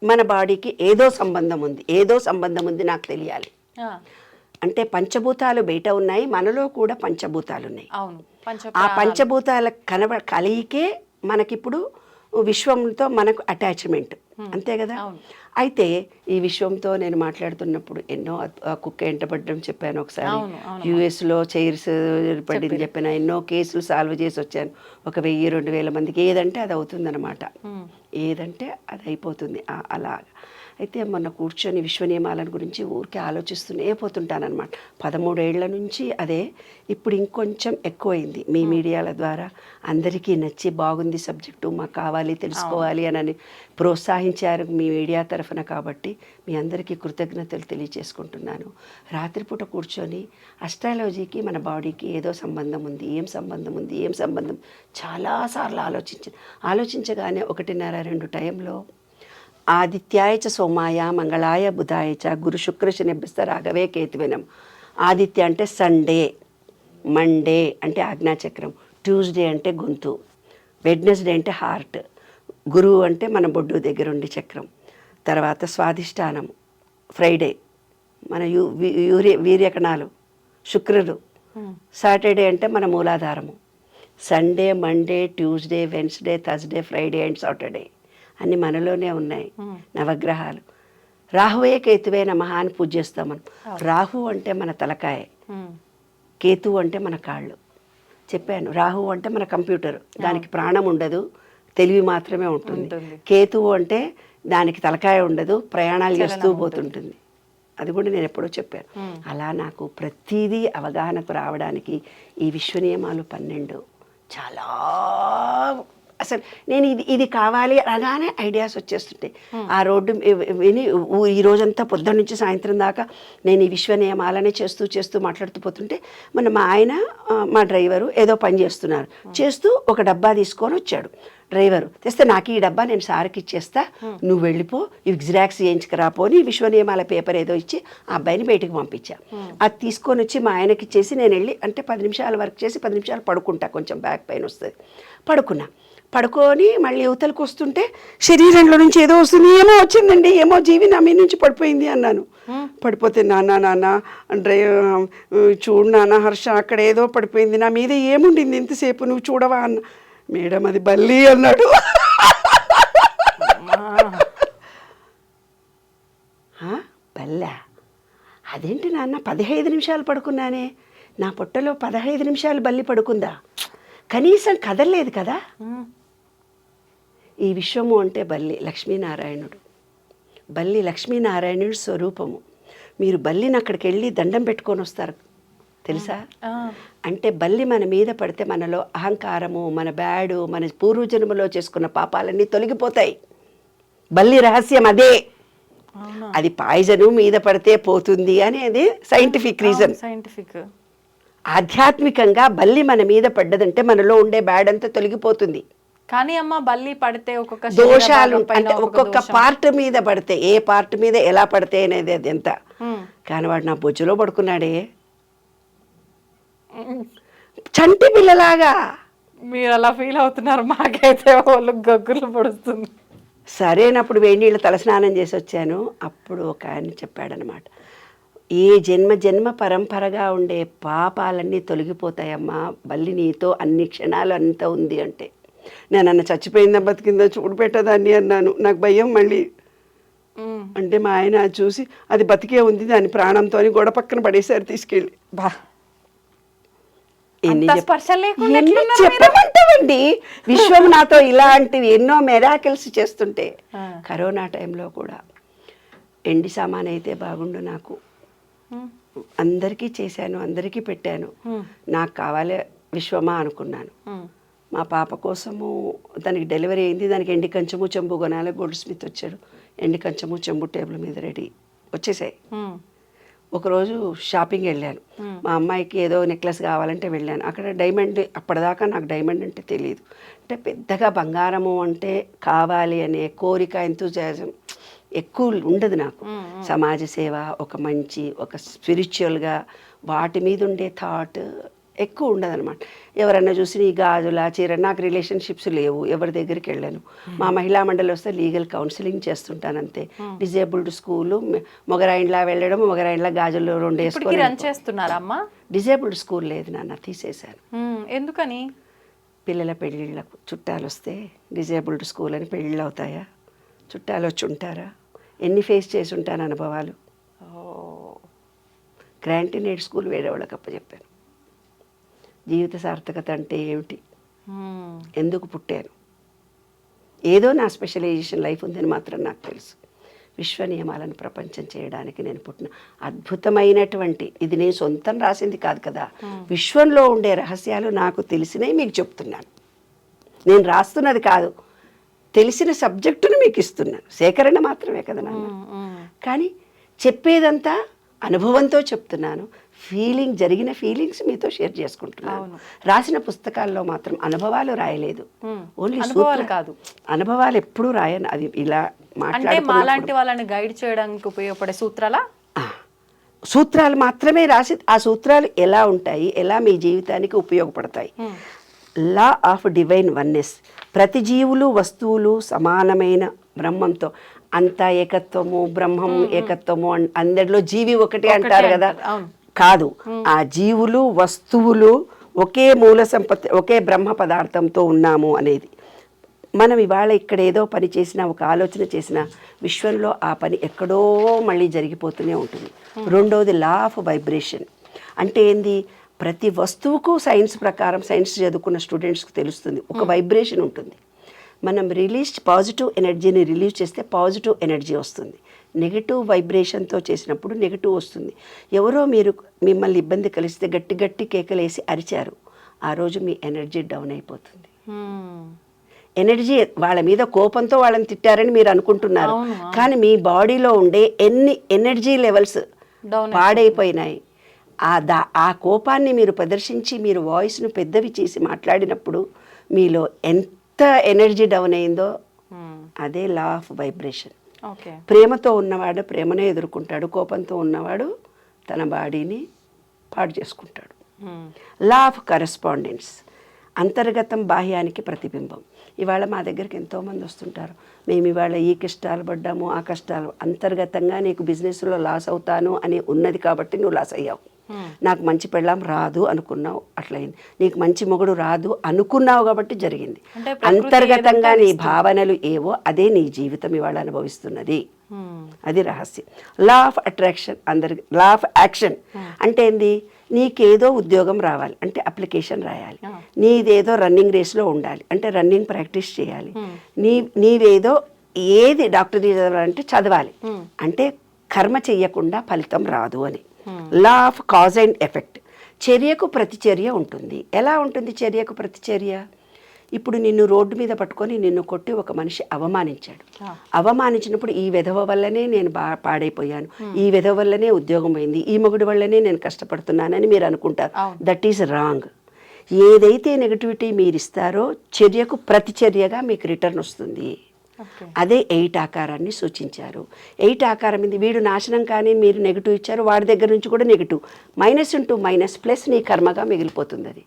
[SPEAKER 3] మన బాడీకి ఏదో సంబంధం ఉంది నాకు తెలియాలి. అంటే పంచభూతాలు బయట ఉన్నాయి, మనలో కూడా పంచభూతాలు ఉన్నాయి. ఆ పంచభూతాల కలిగికే మనకిప్పుడు విశ్వంతో మనకు అటాచ్మెంట్, అంతే కదా. అయితే ఈ విశ్వంతో నేను మాట్లాడుతున్నప్పుడు ఎన్నో కుక్క ఎంటపడడం చెప్పాను. ఒకసారి యుఎస్లో చైర్స్ పడింది చెప్పాను. ఎన్నో కేసులు సాల్వ్ చేసి వచ్చాను. 1000-2000 మందికి ఏదంటే అది అవుతుందన్నమాట. ఏదంటే అది అయిపోతుంది అలా. అయితే మొన్న కూర్చొని విశ్వ నియమాల గురించి ఊరికే ఆలోచిస్తూనే పోతుంటానన్నమాట. 13 ఏళ్ల నుంచి అదే. ఇప్పుడు ఇంకొంచెం ఎక్కువైంది. మీ మీడియాల ద్వారా అందరికీ నచ్చి బాగుంది సబ్జెక్టు, మాకు కావాలి తెలుసుకోవాలి అని ప్రోత్సహించారు మీ మీడియా తరఫున. కాబట్టి మీ అందరికీ కృతజ్ఞతలు తెలియజేసుకుంటున్నాను. రాత్రిపూట కూర్చొని అస్ట్రాలజీకి మన బాడీకి ఏదో సంబంధం ఉంది, ఏం సంబంధం చాలాసార్లు ఆలోచించగానే 1:30-2 టైంలో ఆదిత్యాయ చ సోమాయ మంగళాయ బుధాయ చ గురు శుక్ర శనిభ్యస్త రాఘవే కేతువినం. ఆదిత్య అంటే సండే, మండే అంటే ఆజ్ఞాచక్రం, ట్యూస్డే అంటే గొంతు, వెడ్నెస్డే అంటే హార్ట్, గురువు అంటే మన బొడ్డు దగ్గర ఉండే చక్రం, తర్వాత స్వాధిష్టానం, ఫ్రైడే మన వీర్యకణాలు, శుక్రుడు సాటర్డే అంటే మన మూలాధారము, Sunday, Monday, Tuesday, Wednesday, Thursday, Friday and Saturday అన్ని మనలోనే ఉన్నాయి నవగ్రహాలు. రాహువే కేతువే నమః అని పూజ చేస్తాం మనం. రాహు అంటే మన తలకాయ, కేతు అంటే మన కాళ్ళు. చెప్పాను, రాహు అంటే మన కంప్యూటర్, దానికి ప్రాణం ఉండదు, తెలివి మాత్రమే ఉంటుంది. కేతువు అంటే దానికి తలకాయ ఉండదు, ప్రయాణాలు చేస్తూ పోతుంటుంది. అది కూడా నేను ఎప్పుడో చెప్పాను. అలా నాకు ప్రతిదీ అవగాహనకు రావడానికి ఈ విశ్వ నియమాలు 12 చాలా, అసలు నేను ఇది కావాలి అనగానే ఐడియాస్ వచ్చేస్తుంటాయి. ఆ రోడ్డు విని ఈ రోజంతా పొద్దున్న నుంచి సాయంత్రం దాకా నేను ఈ విశ్వ నియమాలనే చేస్తూ మాట్లాడుతూ పోతుంటే మా ఆయన మా డ్రైవరు ఏదో పని చేస్తున్నారు, చేస్తూ ఒక డబ్బా తీసుకొని వచ్చాడు. డ్రైవరు తెస్తే నాకు ఈ డబ్బా నేను సార్కి ఇచ్చేస్తా, నువ్వు వెళ్ళిపో, ఇవి జిరాక్స్ చేయించుకురాపోని విశ్వ నియమాల పేపర్ ఏదో ఇచ్చి ఆ అబ్బాయిని బయటికి పంపించా. అది తీసుకొని వచ్చి మా ఆయనకి ఇచ్చేసి నేను వెళ్ళి అంటే 10 నిమిషాలు వర్క్ చేసి 10 నిమిషాలు పడుకుంటా, కొంచెం బ్యాక్ పెయిన్ వస్తుంది. పడుకొని మళ్ళీ యువతలకు వస్తుంటే శరీరంలో నుంచి ఏదో వస్తుంది, ఏమో వచ్చిందండి, ఏమో జీవి నా మీ నుంచి పడిపోయింది అన్నాను. పడిపోతే నాన్న చూడు నాన్న హర్ష, అక్కడ ఏదో పడిపోయింది, నా మీద ఏముండింది ఇంతసేపు నువ్వు చూడవా అన్న. మేడం అది బల్లి అన్నాడు. బల్లా? అదేంటి నాన్న, 15 నిమిషాలు పడుకున్నానే, నా పొట్టలో 15 నిమిషాలు బల్లి పడుకుందా? కనీసం కదలలేదు కదా. ఈ విశ్వము అంటే బల్లి లక్ష్మీనారాయణుడు, బల్లి లక్ష్మీనారాయణుడు స్వరూపము. మీరు బల్లిని అక్కడికి వెళ్ళి దండం పెట్టుకొని వస్తారు తెలుసా? అంటే బల్లి మన మీద పడితే మనలో అహంకారము, మన బ్యాడు, మన పూర్వజన్మలో చేసుకున్న పాపాలన్నీ తొలగిపోతాయి. బల్లి రహస్యం అదే. అది పాయిజను మీద పడితే పోతుంది అనేది సైంటిఫిక్ రీజన్. ఆధ్యాత్మికంగా బల్లి మన మీద పడ్డదంటే మనలో ఉండే బ్యాడ్ అంతా తొలగిపోతుంది.
[SPEAKER 2] కానీ అమ్మ బల్లి పడితే ఒక్కొక్క
[SPEAKER 3] దోషాలు అంటే ఒక్కొక్క పార్ట్ మీద పడితే, ఏ పార్ట్ మీద ఎలా పడితే అనేది అది ఎంత. కానీ వాడు నా బొజ్జులో పడుకున్నాడే చంటి పిల్లలాగా.
[SPEAKER 2] మీరు అలా ఫీల్ అవుతున్నారు, మాకైతే వాళ్ళు గగ్గులు పడుతుంది.
[SPEAKER 3] సరేనప్పుడు వేడి నీళ్ళు తలస్నానం చేసి వచ్చాను. అప్పుడు ఒక ఆయన చెప్పాడనమాట, ఏ జన్మ పరంపరగా ఉండే పాపాలన్నీ తొలగిపోతాయమ్మా, బల్లి నీతో అన్ని క్షణాలు అంత ఉంది అంటే. నేను అన్న చచ్చిపోయిందా బతికిందా చూడు పెట్టదాన్ని అన్నాను. నాకు భయం మళ్ళీ. అంటే మా ఆయన చూసి అది బతికే ఉంది, దాని ప్రాణంతో అని గొడవ పక్కన పడేసారు తీసుకెళ్ళి. చెప్పమంటావండి, విశ్వం నాతో ఇలాంటివి ఎన్నో మెరాకిల్స్ చేస్తుంటే. కరోనా టైంలో కూడా ఎండి సామాన్ అయితే బాగుండు, నాకు అందరికీ చేశాను, అందరికీ పెట్టాను. నాకు కావాలి విశ్వమా అనుకున్నాను. మా పాప కోసము దానికి డెలివరీ అయింది, దానికి ఎండి కంచము చెంబు కొనాలి. గోల్డ్ స్మిత్ వచ్చాడు, ఎండి కంచము చెంబు టేబుల్ మీద రెడీ వచ్చేసాయి. ఒకరోజు షాపింగ్ వెళ్ళాను, మా అమ్మాయికి ఏదో నెక్లెస్ కావాలంటే వెళ్ళాను. అక్కడ డైమండ్, అప్పటిదాకా నాకు డైమండ్ అంటే తెలియదు. అంటే పెద్దగా బంగారము అంటే కావాలి అనే కోరిక, ఎంతూజియాజం ఎక్కువ ఉండదు నాకు. సమాజ సేవ, ఒక మంచి, ఒక స్పిరిచువల్గా వాటి మీద ఉండే థాట్ ఎక్కువ ఉండదు అనమాట. ఎవరన్నా చూసి నీ గాజుల చీర, నాకు రిలేషన్షిప్స్ లేవు, ఎవరి దగ్గరికి వెళ్ళాను. మా మహిళా మండలి వస్తే లీగల్ కౌన్సిలింగ్ చేస్తుంటాను అంతే. డిజేబుల్డ్ స్కూలు, మొగరాయిండ్లా వెళ్ళడం, మొగరాయిండ్లా గాజులు 2
[SPEAKER 2] వేసుకున్నారమ్మా.
[SPEAKER 3] డిజేబుల్డ్ స్కూల్ లేదు నాన్న, తీసేశాను.
[SPEAKER 2] ఎందుకని?
[SPEAKER 3] పిల్లల పెళ్ళిళ్ళకు చుట్టాలు వస్తే డిజేబుల్డ్ స్కూల్ అని పెళ్ళిళ్ళు అవుతాయా? చుట్టాలు వచ్చి ఉంటారా? ఎన్ని ఫేస్ చేసి ఉంటాను అనుభవాలు. గ్రాంటీనేడ్ స్కూల్ వేరే వాళ్ళకి అప్పచెప్పాను. జీవిత సార్థకత అంటే ఏమిటి, ఎందుకు పుట్టాను, ఏదో నా స్పెషలైజేషన్ లైఫ్ ఉందని మాత్రం నాకు తెలుసు. విశ్వ నియమాలను ప్రపంచం చేయడానికి నేను పుట్టిన అద్భుతమైనటువంటి, ఇది నేను సొంతం రాసింది కాదు కదా, విశ్వంలో ఉండే రహస్యాలు నాకు తెలిసినవి మీకు చెప్తున్నాను. నేను రాస్తున్నది కాదు, తెలిసిన సబ్జెక్టును మీకు ఇస్తున్నాను. సేకరణ మాత్రమే కదా నాన్న. కానీ చెప్పేదంతా అనుభవంతో చెప్తున్నాను. జరిగిన ఫీలింగ్స్ మీతో షేర్ చేసుకుంటున్నాను. రాసిన పుస్తకాల్లో మాత్రం అనుభవాలు రాయలేదు, ఓన్లీ సూత్రాలు కాదు. అనుభవాలు ఎప్పుడూ రాయను. అది ఇలా
[SPEAKER 2] మాలాంటి వాళ్ళని గైడ్ చేయడానికి ఉపయోగపడే
[SPEAKER 3] సూత్రాలు మాత్రమే రాసి, ఆ సూత్రాలు ఎలా ఉంటాయి, ఎలా మీ జీవితానికి ఉపయోగపడతాయి. లా ఆఫ్ డివైన్ వన్నెస్, ప్రతి జీవులు వస్తువులు సమానమైన బ్రహ్మంతో, అంతా ఏకత్వము, బ్రహ్మం ఏకత్వము, అందరిలో జీవి ఒకటి అంటారు కదా. కాదు, ఆ జీవులు వస్తువులు ఒకే మూల సంపత్తి, ఒకే బ్రహ్మ పదార్థంతో ఉన్నాము అనేది. మనం ఇవాళ ఇక్కడ ఏదో పని చేసినా, ఒక ఆలోచన చేసినా, విశ్వంలో ఆ పని ఎక్కడో మళ్ళీ జరిగిపోతూనే ఉంటుంది. రెండవది లా ఆఫ్ వైబ్రేషన్. అంటే ఏంది, ప్రతి వస్తువుకు సైన్స్ ప్రకారం, సైన్స్ చదువుకున్న స్టూడెంట్స్కి తెలుస్తుంది, ఒక వైబ్రేషన్ ఉంటుంది. మనం పాజిటివ్ ఎనర్జీని రిలీజ్ చేస్తే పాజిటివ్ ఎనర్జీ వస్తుంది. నెగిటివ్ వైబ్రేషన్తో చేసినప్పుడు నెగిటివ్ వస్తుంది. ఎవరో మిమ్మల్ని ఇబ్బంది కలిస్తే గట్టి గట్టి కేకలేసి అరిచారు, ఆ రోజు మీ ఎనర్జీ డౌన్ అయిపోతుంది. ఎనర్జీ, వాళ్ళ మీద కోపంతో వాళ్ళని తిట్టారని మీరు అనుకుంటున్నారు, కానీ మీ బాడీలో ఉండే ఎన్ని ఎనర్జీ లెవెల్స్ పాడైపోయినాయి. ఆ కోపాన్ని మీరు ప్రదర్శించి మీరు వాయిస్ను పెద్దవి చేసి మాట్లాడినప్పుడు మీలో ఎంత ఎనర్జీ డౌన్ అయిందో అదే లా ఆఫ్ వైబ్రేషన్. ప్రేమతో ఉన్నవాడు ప్రేమనే ఎదుర్కొంటాడు, కోపంతో ఉన్నవాడు తన బాడీని పాడు చేసుకుంటాడు. లా ఆఫ్ కరెస్పాండెన్స్, అంతర్గతం బాహ్యానికి ప్రతిబింబం. ఇవాళ మా దగ్గరికి ఎంతోమంది వస్తుంటారు, మేము ఇవాళ ఈ కష్టాలు పడ్డాము, ఆ కష్టాలు, అంతర్గతంగా నీకు బిజినెస్లో లాస్ అవుతాను అని ఉన్నది కాబట్టి నువ్వు లాస్ అయ్యావు. నాకు మంచి పెళ్ళాం రాదు అనుకున్నావు, అట్లయింది. నీకు మంచి మొగుడు రాదు అనుకున్నావు కాబట్టి జరిగింది. అంతర్గతంగా నీ భావనలు ఏవో అదే నీ జీవితం ఇవాళ అనుభవిస్తున్నది. అది రహస్యం. లా ఆఫ్ అట్రాక్షన్, అందరికి లా ఆఫ్ యాక్షన్ అంటే ఏంది, నీకేదో ఉద్యోగం రావాలి అంటే అప్లికేషన్ రాయాలి, నీదేదో రన్నింగ్ రేస్లో ఉండాలి అంటే రన్నింగ్ ప్రాక్టీస్ చేయాలి, నీవేదో ఏది డాక్టర్ చదవాలంటే చదవాలి, అంటే కర్మ చెయ్యకుండా ఫలితం రాదు అని. Law of cause and effect, చర్యకు ప్రతిచర్య ఉంటుంది. ఎలా ఉంటుంది చర్యకు ప్రతిచర్య? ఇప్పుడు నిన్ను రోడ్డు మీద పట్టుకొని నిన్ను కొట్టి ఒక మనిషి అవమానించాడు, అవమానించినప్పుడు ఈ విధవ వల్లనే నేను పాడైపోయాను, ఈ విధవ వల్లనే ఉద్యోగం పోయింది, ఈ మొగుడి వల్లనే నేను కష్టపడుతున్నానని మీరు అనుకుంటారు. That is wrong. ఏదైతే నెగటివిటీ మీరు ఇస్తారో చర్యకు ప్రతిచర్యగా మీకు రిటర్న్ వస్తుంది. అదే 8 ఆకారాన్ని సూచించారు. 8 ఆకారం ఇది, వీడు నాశనం కానీ మీరు నెగిటివ్ ఇచ్చారు, వాడి దగ్గర నుంచి కూడా negative, minus into minus plus నీ కర్మగా మిగిలిపోతుంది. అది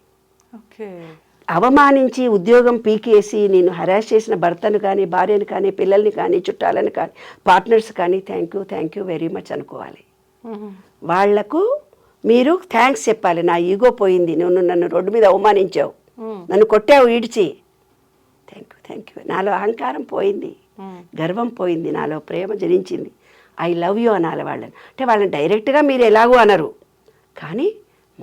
[SPEAKER 3] అవమానించి ఉద్యోగం పీకేసి నేను హరాస్ చేసిన భర్తను కానీ, భార్యను కానీ, పిల్లల్ని కానీ, చుట్టాలను కానీ, పార్ట్నర్స్ కానీ థ్యాంక్ యూ వెరీ మచ్ అనుకోవాలి. వాళ్లకు మీరు థ్యాంక్స్ చెప్పాలి. నా ఈగో పోయింది, నువ్వు నన్ను రోడ్డు మీద అవమానించావు, నన్ను కొట్టావు ఈడ్చి, థ్యాంక్ యూ. నాలో అహంకారం పోయింది, గర్వం పోయింది, నాలో ప్రేమ జనించింది, ఐ లవ్ యూ అనాలి వాళ్ళని. అంటే వాళ్ళని డైరెక్ట్గా మీరు ఎలాగో అనరు, కానీ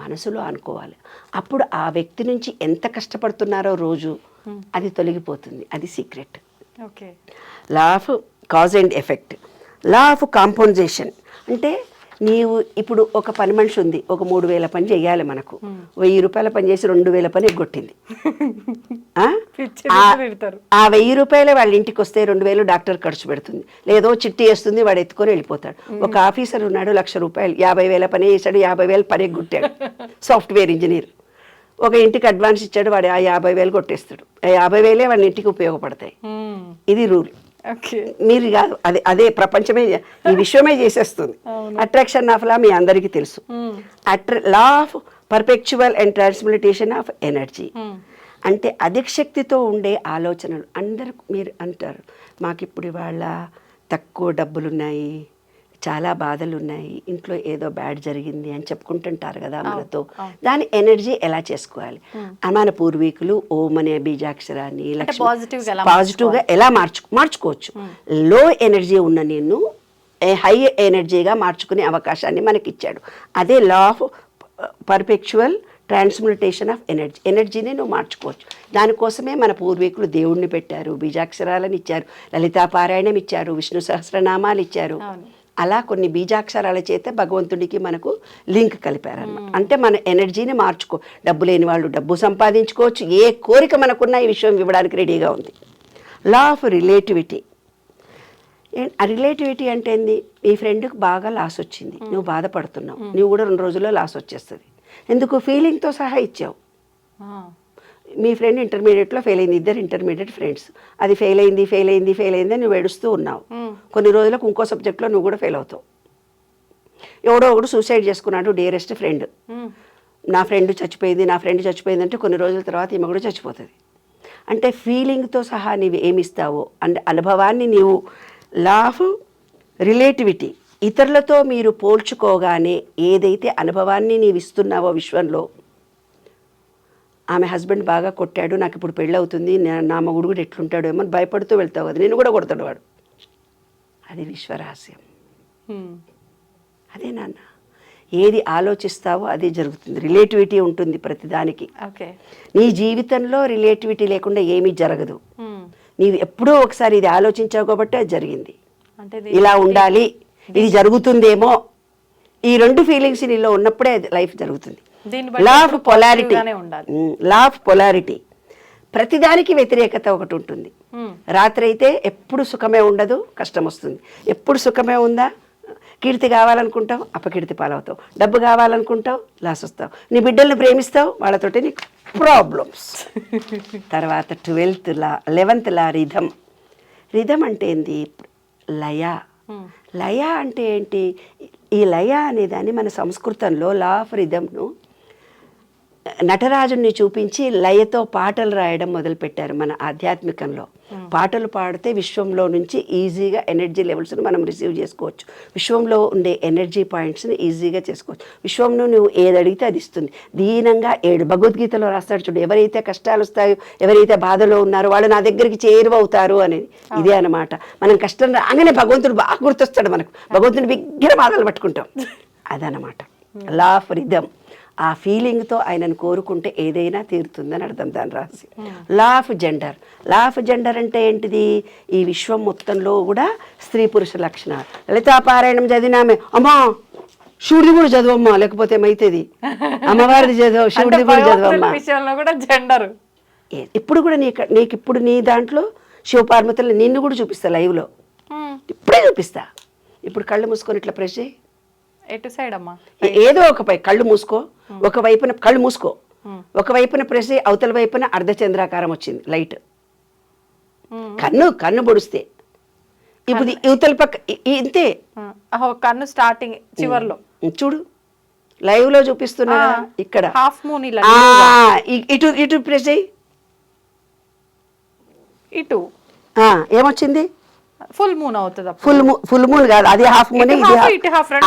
[SPEAKER 3] మనసులో అనుకోవాలి. అప్పుడు ఆ వ్యక్తి నుంచి ఎంత కష్టపడుతున్నారో రోజు అది తొలగిపోతుంది. అది secret. Law of cause and effect. Law of compensation అంటే నీవు ఇప్పుడు ఒక పని మనిషి ఉంది, ఒక 3,000 పని చేయాలి, మనకు 1,000 రూపాయల పని చేసి 2,000 పని ఎగ్గొట్టింది. ఆ 1,000 రూపాయలే వాళ్ళ ఇంటికి వస్తే 2,000 డాక్టర్ ఖర్చు పెడుతుంది, లేదో చిట్టి వేస్తుంది, వాడు ఎత్తుకొని వెళ్ళిపోతాడు. ఒక ఆఫీసర్ ఉన్నాడు, 1,00,000 రూపాయలు 50,000 పని చేశాడు, 50,000 పని ఎగ్గొట్టాడు, సాఫ్ట్వేర్ ఇంజనీర్. ఒక ఇంటికి అడ్వాన్స్ ఇచ్చాడు, వాడు ఆ 50,000 కొట్టేస్తాడు. 50,000 వాళ్ళ ఇంటికి ఉపయోగపడతాయి. ఇది రూల్. మీరు కాదు, అదే ప్రపంచమే, ఈ విశ్వమే చేసేస్తుంది. అట్రాక్షన్ ఆఫ్ లా మీ అందరికీ తెలుసు. Law of perpetual and transmutation of energy అంటే అధిక శక్తితో ఉండే ఆలోచనలు. అందరు మీరు అంటారు, మాకు ఇప్పుడు ఇవాళ తక్కువ డబ్బులున్నాయి, చాలా బాధలు ఉన్నాయి, ఇంట్లో ఏదో బ్యాడ్ జరిగింది అని చెప్పుకుంటుంటారు కదా మనతో. దాని ఎనర్జీ ఎలా చేసుకోవాలి? మన పూర్వీకులు ఓం అనే బీజాక్షరాన్ని పాజిటివ్గా ఎలా మార్చుకోవచ్చు. లో ఎనర్జీ ఉన్న నిన్ను హై ఎనర్జీగా మార్చుకునే అవకాశాన్ని మనకి ఇచ్చాడు. అదే law of perpetual transmutation of ఎనర్జీని నువ్వు మార్చుకోవచ్చు. దానికోసమే మన పూర్వీకులు దేవుణ్ణి పెట్టారు, బీజాక్షరాలను ఇచ్చారు, లలితాపారాయణం ఇచ్చారు, విష్ణు సహస్రనామాలు ఇచ్చారు. అలా కొన్ని బీజాక్షరాల చేత భగవంతుడికి మనకు లింక్ కలిపారన్నమాట. అంటే మన ఎనర్జీని మార్చుకో. డబ్బు లేని వాళ్ళు డబ్బు సంపాదించుకోవచ్చు, ఏ కోరిక మనకున్నా ఈ విషయం ఇవ్వడానికి రెడీగా ఉంది. Law of relativity. రిలేటివిటీ అంటే ఏంది? మీ ఫ్రెండ్కి బాగా లాస్ వచ్చింది, నువ్వు బాధపడుతున్నావు, నువ్వు కూడా 2 రోజుల్లో లాస్ వచ్చేస్తుంది. ఎందుకు? ఫీలింగ్తో సహా ఇచ్చావు. మీ ఫ్రెండ్ ఇంటర్మీడియట్లో ఫెయిల్ అయింది, ఇద్దరు ఇంటర్మీడియట్ ఫ్రెండ్స్, అది ఫెయిల్ అయింది నువ్వు ఏడుస్తూ ఉన్నావు. కొన్ని రోజులకు ఇంకో సబ్జెక్ట్లో నువ్వు కూడా ఫెయిల్ అవుతావు. ఎవడో ఒకడు సూసైడ్ చేసుకున్నాడు, డియరెస్ట్ ఫ్రెండ్, నా ఫ్రెండ్ చచ్చిపోయింది అంటే కొన్ని రోజుల తర్వాత ఈమె కూడా చచ్చిపోతుంది. అంటే ఫీలింగ్తో సహా నీవు ఏమిస్తావో అంటే అనుభవాన్ని నీవు. లా ఆఫ్ రిలేటివిటీ ఇతరులతో మీరు పోల్చుకోగానే ఏదైతే అనుభవాన్ని నీవు ఇస్తున్నావో విశ్వంలో, ఆమె హస్బెండ్ బాగా కొట్టాడు, నాకు ఇప్పుడు పెళ్ళవుతుంది, నా మొగుడు కూడా ఎట్లుంటాడు ఏమో భయపడుతూ వెళ్తావు కదా, నేను కూడా కొడతాడు వాడు. అది విశ్వరహస్యం. అదే నాన్న, ఏది ఆలోచిస్తావో అదే జరుగుతుంది. రిలేటివిటీ ఉంటుంది ప్రతిదానికి. నీ జీవితంలో రిలేటివిటీ లేకుండా ఏమీ జరగదు. నీవు ఎప్పుడో ఒకసారి ఇది ఆలోచించావు కాబట్టి అది జరిగింది. ఇలా ఉండాలి, ఇది జరుగుతుందేమో, ఈ 2 ఫీలింగ్స్ నీలో ఉన్నప్పుడే లైఫ్ జరుగుతుంది. Law of polarity, law of polarity. ప్రతిదానికి వ్యతిరేకత ఒకటి ఉంటుంది. రాత్రి అయితే ఎప్పుడు సుఖమే ఉండదు, కష్టం వస్తుంది. ఎప్పుడు సుఖమే ఉందా, కీర్తి కావాలనుకుంటావు, అపకీర్తి పాలవుతావు. డబ్బు కావాలనుకుంటావు, లాస్ వస్తావు. నీ బిడ్డల్ని ప్రేమిస్తావు, వాళ్ళతోటి నీకు ప్రాబ్లమ్స్. తర్వాత 12th లా, 11th లా రిధం. రిధం అంటే ఏంది? లయ. లయ అంటే ఏంటి? ఈ లయ అనేదాన్ని మన సంస్కృతంలో లా ఆఫ్ రిధంను నటరాజుని చూపించి లయతో పాటలు రాయడం మొదలుపెట్టారు మన ఆధ్యాత్మికంలో. పాటలు పాడితే విశ్వంలో నుంచి ఈజీగా ఎనర్జీ లెవెల్స్ని మనం రిసీవ్ చేసుకోవచ్చు. విశ్వంలో ఉండే ఎనర్జీ పాయింట్స్ని ఈజీగా చేసుకోవచ్చు. విశ్వంలో నువ్వు ఏది అడిగితే అది ఇస్తుంది. దీనంగా 7 భగవద్గీతలో రాస్తాడు చూడు, ఎవరైతే కష్టాలు వస్తాయో, ఎవరైతే బాధలో ఉన్నారో వాళ్ళు నా దగ్గరికి చేరువవుతారు అనేది. ఇదే అన్నమాట. మనం కష్టం రాగానే భగవంతుడు బాగా గుర్తొస్తాడు మనకు. భగవంతుని బిగ్గర బాధలు పట్టుకుంటాం. అదనమాట లా ఆఫ్ రిథమ్. ఆ ఫీలింగ్తో ఆయనను కోరుకుంటే ఏదైనా తీరుతుందని అర్థం దాని రహస్యం. Law of gender. Law of gender అంటే ఏంటిది? ఈ విశ్వం మొత్తంలో కూడా స్త్రీ పురుష లక్షణాలు. లలితాపారాయణం చదివినామే, అమ్మా శివుడిది కూడా చదవమ్మా, లేకపోతే ఏమైతుంది, అమ్మవారిది చదవ, శివుడిది కూడా చదవమ్మా. ఇప్పుడు కూడా నీకు ఇప్పుడు నీ దాంట్లో శివపార్వతులు నిన్ను కూడా చూపిస్తా లైవ్లో. ఇప్పుడే చూపిస్తా. ఇప్పుడు కళ్ళు మూసుకొని ఇట్లా ప్రెస్ చేయి.
[SPEAKER 2] ఎటు సైడ్ అమ్మా?
[SPEAKER 3] ఏదో ఒక కళ్ళు మూసుకో, ఒక వైపున కళ్ళు మూసుకో, ఒక వైపున ప్రెస్ చేయి, అవతల వైపున అర్ధచంద్రాకారం వచ్చింది లైట్. కన్ను పొడిస్తే ఇప్పుడు యువతల పక్క ఇంతే.
[SPEAKER 2] కన్ను స్టార్టింగ్ చివర్లో
[SPEAKER 3] చూడు, లైవ్ లో చూపిస్తున్నా ఇక్కడ.
[SPEAKER 2] హాఫ్ మూన్
[SPEAKER 3] ఇటు ఇటు ప్రెస్ చేయి.
[SPEAKER 2] ఇటు
[SPEAKER 3] ఏమొచ్చింది?
[SPEAKER 2] ఫుల్ మూన్ అవుతుంది.
[SPEAKER 3] ఫుల్ మూన్ కాదు, అది హాఫ్ మూన్,